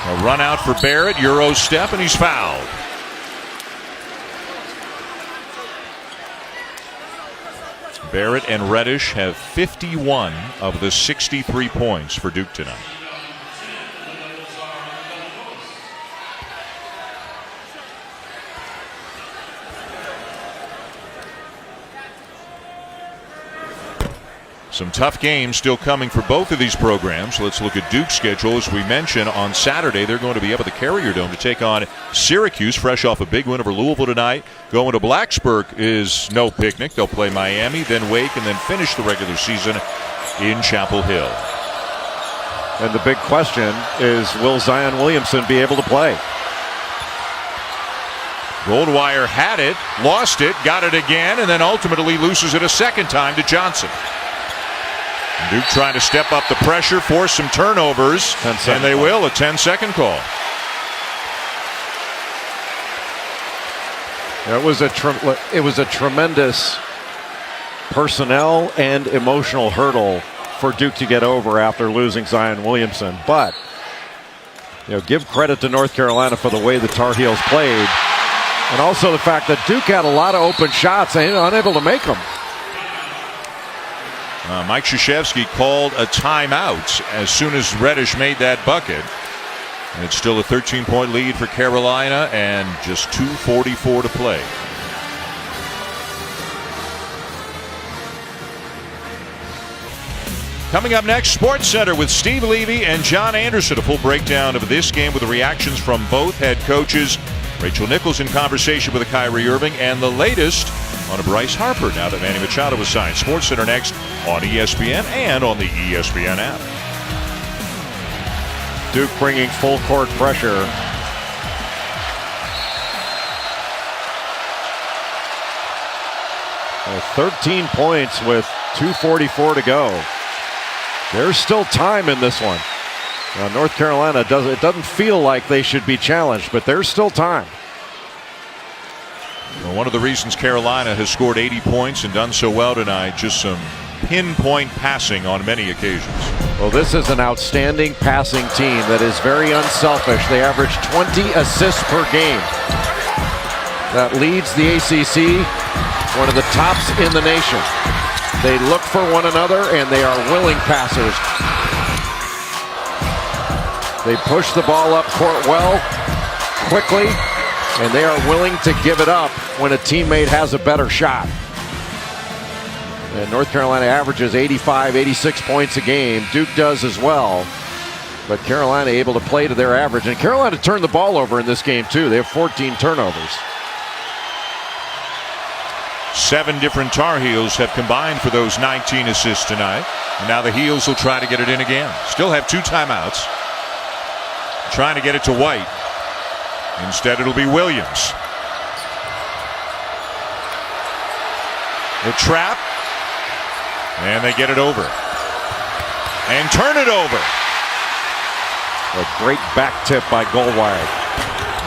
Speaker 1: A run out for Barrett, Euro step, and he's fouled. Barrett and Reddish have 51 of the 63 points for Duke tonight. Some tough games still coming for both of these programs. Let's look at Duke's schedule. As we mentioned, on Saturday, they're going to be up at the Carrier Dome to take on Syracuse, fresh off a big win over Louisville tonight. Going to Blacksburg is no picnic. They'll play Miami, then Wake, and then finish the regular season in Chapel Hill.
Speaker 6: And the big question is, will Zion Williamson be able to play?
Speaker 1: Goldwire had it, lost it, got it again, and then ultimately loses it a second time to Johnson. Duke trying to step up the pressure, force some turnovers, and they will. A 10-second call.
Speaker 6: It was a tremendous personnel and emotional hurdle for Duke to get over after losing Zion Williamson. But give credit to North Carolina for the way the Tar Heels played, and also the fact that Duke had a lot of open shots and unable to make them.
Speaker 1: Mike Krzyzewski called a timeout as soon as Reddish made that bucket. And it's still a 13-point lead for Carolina and just 2:44 to play. Coming up next, Sports Center with Steve Levy and John Anderson. A full breakdown of this game with the reactions from both head coaches. Rachel Nichols in conversation with Kyrie Irving, and the latest on a Bryce Harper now that Manny Machado was signed. Sports Center next on ESPN and on the ESPN app.
Speaker 6: Duke bringing full court pressure. Well, 13 points with 2:44 to go. There's still time in this one. North Carolina doesn't feel like they should be challenged, but there's still time.
Speaker 1: Well, one of the reasons Carolina has scored 80 points and done so well tonight, just some pinpoint passing on many occasions.
Speaker 6: Well, this is an outstanding passing team that is very unselfish. They average 20 assists per game. That leads the ACC, one of the tops in the nation. They look for one another, and they are willing passers. They push the ball up court well, quickly, and they are willing to give it up when a teammate has a better shot. And North Carolina averages 85, 86 points a game. Duke does as well. But Carolina able to play to their average. And Carolina turned the ball over in this game, too. They have 14 turnovers.
Speaker 1: 7 different Tar Heels have combined for those 19 assists tonight. And now the Heels will try to get it in again. Still have 2 timeouts. Trying to get it to White. Instead, it'll be Williams. The trap. And they get it over. and turn it over.
Speaker 6: A great back tip by Goldwire.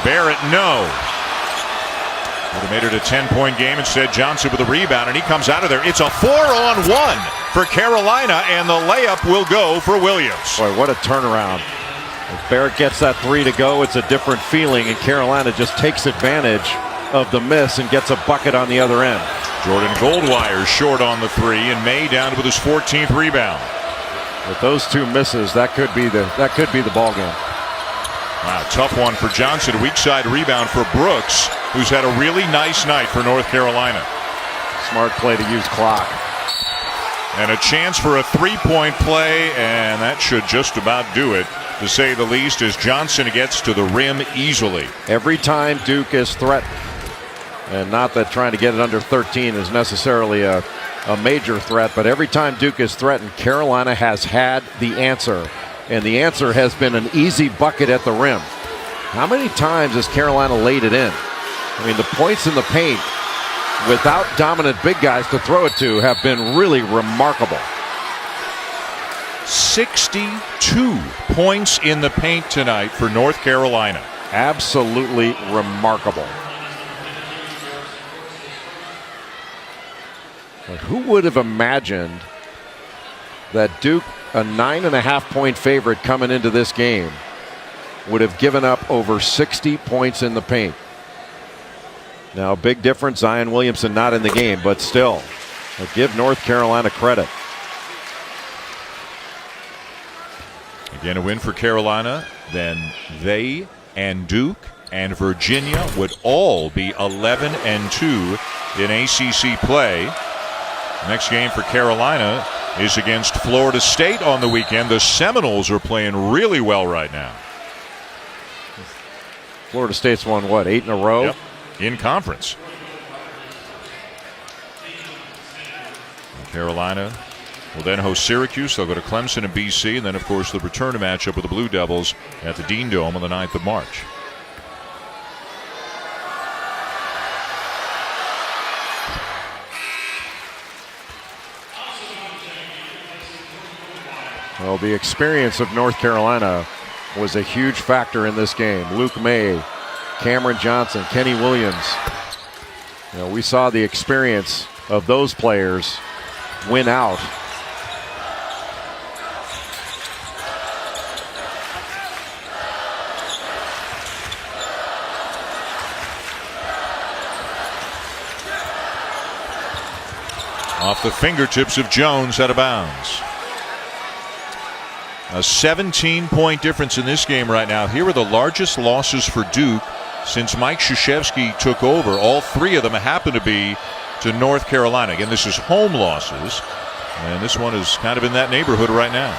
Speaker 1: Barrett, no. Would have made it a 10-point game. Instead, Johnson with a rebound, and he comes out of there. It's a 4-on-1 for Carolina, and the layup will go for Williams.
Speaker 6: Boy, what a turnaround. If Barrett gets that three to go, it's a different feeling, and Carolina just takes advantage of the miss and gets a bucket on the other end.
Speaker 1: Jordan Goldwire short on the three, and May down with his 14th rebound.
Speaker 6: With those two misses, that could be the ball game.
Speaker 1: Wow, tough one for Johnson. A weak side rebound for Brooks, who's had a really nice night for North Carolina.
Speaker 6: Smart play to use clock.
Speaker 1: And a chance for a three-point play, and that should just about do it, to say the least, as Johnson gets to the rim easily.
Speaker 6: Every time Duke is threatened, and not that trying to get it under 13 is necessarily a major threat, but every time Duke is threatened, Carolina has had the answer. And the answer has been an easy bucket at the rim. How many times has Carolina laid it in? I mean, the points in the paint without dominant big guys to throw it to have been really remarkable.
Speaker 1: 62 points in the paint tonight for North Carolina.
Speaker 6: Absolutely remarkable. But who would have imagined that Duke, a 9.5-point favorite coming into this game, would have given up over 60 points in the paint? Now, big difference, Zion Williamson not in the game, but still, give North Carolina credit.
Speaker 1: Again, a win for Carolina, then they and Duke and Virginia would all be 11-2 in ACC play. Next game for Carolina is against Florida State on the weekend. The Seminoles are playing really well right now.
Speaker 6: Florida State's won, what, 8 in a row?
Speaker 1: Yep, in conference. Carolina will then host Syracuse. They'll go to Clemson and BC, and then, of course, the return matchup with the Blue Devils at the Dean Dome on the 9th of March.
Speaker 6: Well, the experience of North Carolina was a huge factor in this game. Luke May, Cameron Johnson, Kenny Williams. You know, we saw the experience of those players win out.
Speaker 1: Off the fingertips of Jones, out of bounds. A 17-point difference in this game right now. Here are the largest losses for Duke since Mike Krzyzewski took over. All three of them happen to be to North Carolina. Again, this is home losses, and this one is kind of in that neighborhood right now.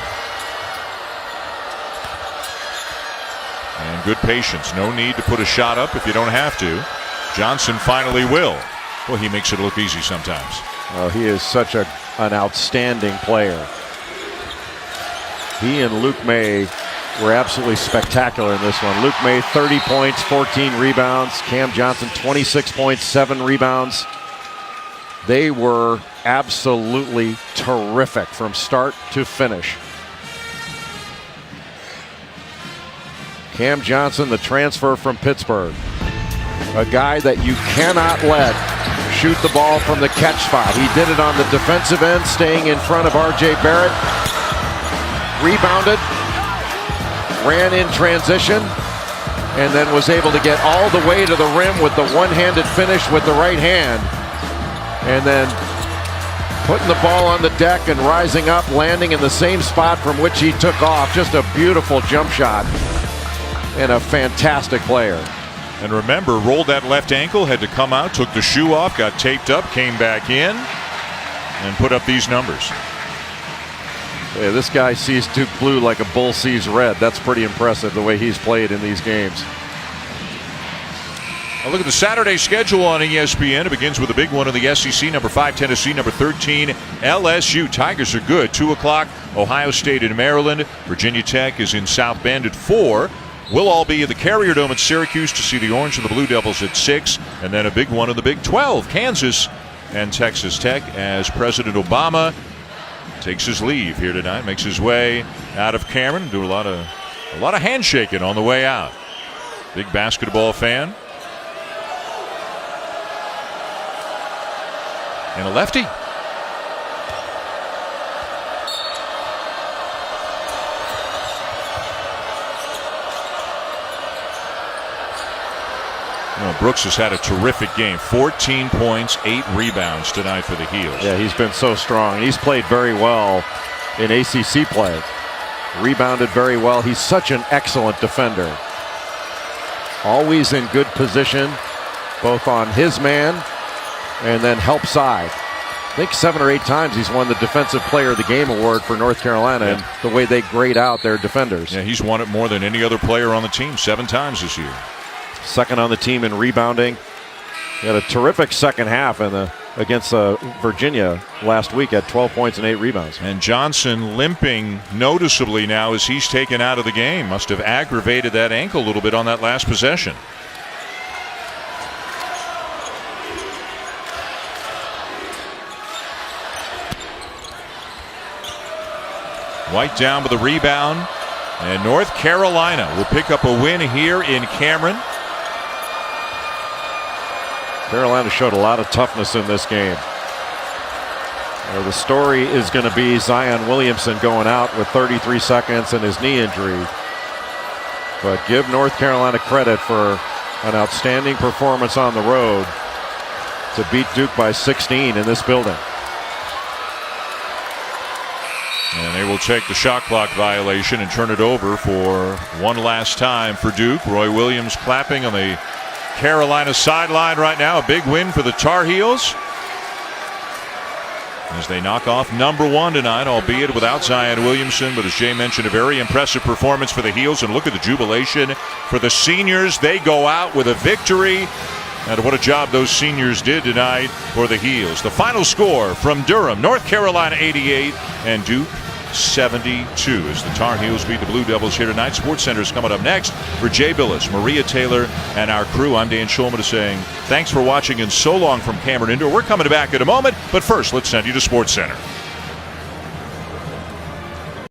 Speaker 1: And good patience. No need to put a shot up if you don't have to. Johnson finally will. Well, he makes it look easy sometimes.
Speaker 6: Oh, he is such an outstanding player. He and Luke May were absolutely spectacular in this one. Luke May, 30 points, 14 rebounds. Cam Johnson, 26 points, 7 rebounds. They were absolutely terrific from start to finish. Cam Johnson, the transfer from Pittsburgh. A guy that you cannot let shoot the ball from the catch spot. He did it on the defensive end, staying in front of R.J. Barrett. Rebounded, ran in transition, and then was able to get all the way to the rim with the one-handed finish with the right hand. And then putting the ball on the deck and rising up, landing in the same spot from which he took off. Just a beautiful jump shot and a fantastic player.
Speaker 1: And remember, rolled that left ankle, had to come out, took the shoe off, got taped up, came back in, and put up these numbers.
Speaker 6: Yeah, this guy sees Duke blue like a bull sees red. That's pretty impressive the way he's played in these games.
Speaker 1: A look at the Saturday schedule on ESPN. It begins with a big one in the SEC. Number 5, Tennessee. Number 13, LSU. Tigers are good. 2 o'clock, Ohio State and Maryland. Virginia Tech is in South Bend at 4. We'll all be at the Carrier Dome at Syracuse to see the Orange and the Blue Devils at 6. And then a big one in the Big 12. Kansas and Texas Tech, as President Obama takes his leave here tonight, makes his way out of Cameron, do a lot of handshaking on the way out. Big basketball fan. And a lefty. Brooks has had a terrific game. 14 points, 8 rebounds tonight for the Heels.
Speaker 6: Yeah, he's been so strong. He's played very well in ACC play. Rebounded very well. He's such an excellent defender. Always in good position, both on his man and then help side. I think 7 or 8 times he's won the Defensive Player of the Game award for North Carolina, and the way they grade out their defenders.
Speaker 1: Yeah, he's won it more than any other player on the team, 7 times this year.
Speaker 6: Second on the team in rebounding. He had a terrific second half against Virginia last week at 12 points and 8 rebounds.
Speaker 1: And Johnson limping noticeably now as he's taken out of the game. Must have aggravated that ankle a little bit on that last possession. White down with the rebound. And North Carolina will pick up a win here in Cameron.
Speaker 6: Carolina showed a lot of toughness in this game. The story is going to be Zion Williamson going out with 33 seconds and his knee injury. But give North Carolina credit for an outstanding performance on the road to beat Duke by 16 in this building.
Speaker 1: And they will take the shot clock violation and turn it over for one last time for Duke. Roy Williams clapping on the Carolina sideline right now. A big win for the Tar Heels as they knock off number 1 tonight, albeit without Zion Williamson. But as Jay mentioned, a very impressive performance for the Heels. And look at the jubilation for the seniors. They go out with a victory. And what a job those seniors did tonight for the Heels. The final score from Durham, North Carolina 88 and Duke 72 as the Tar Heels beat the Blue Devils here tonight. SportsCenter is coming up next. For Jay Billis, Maria Taylor, and our crew, I'm Dan Schulman saying thanks for watching and so long from Cameron Indoor. We're coming back in a moment, but first let's send you to SportsCenter.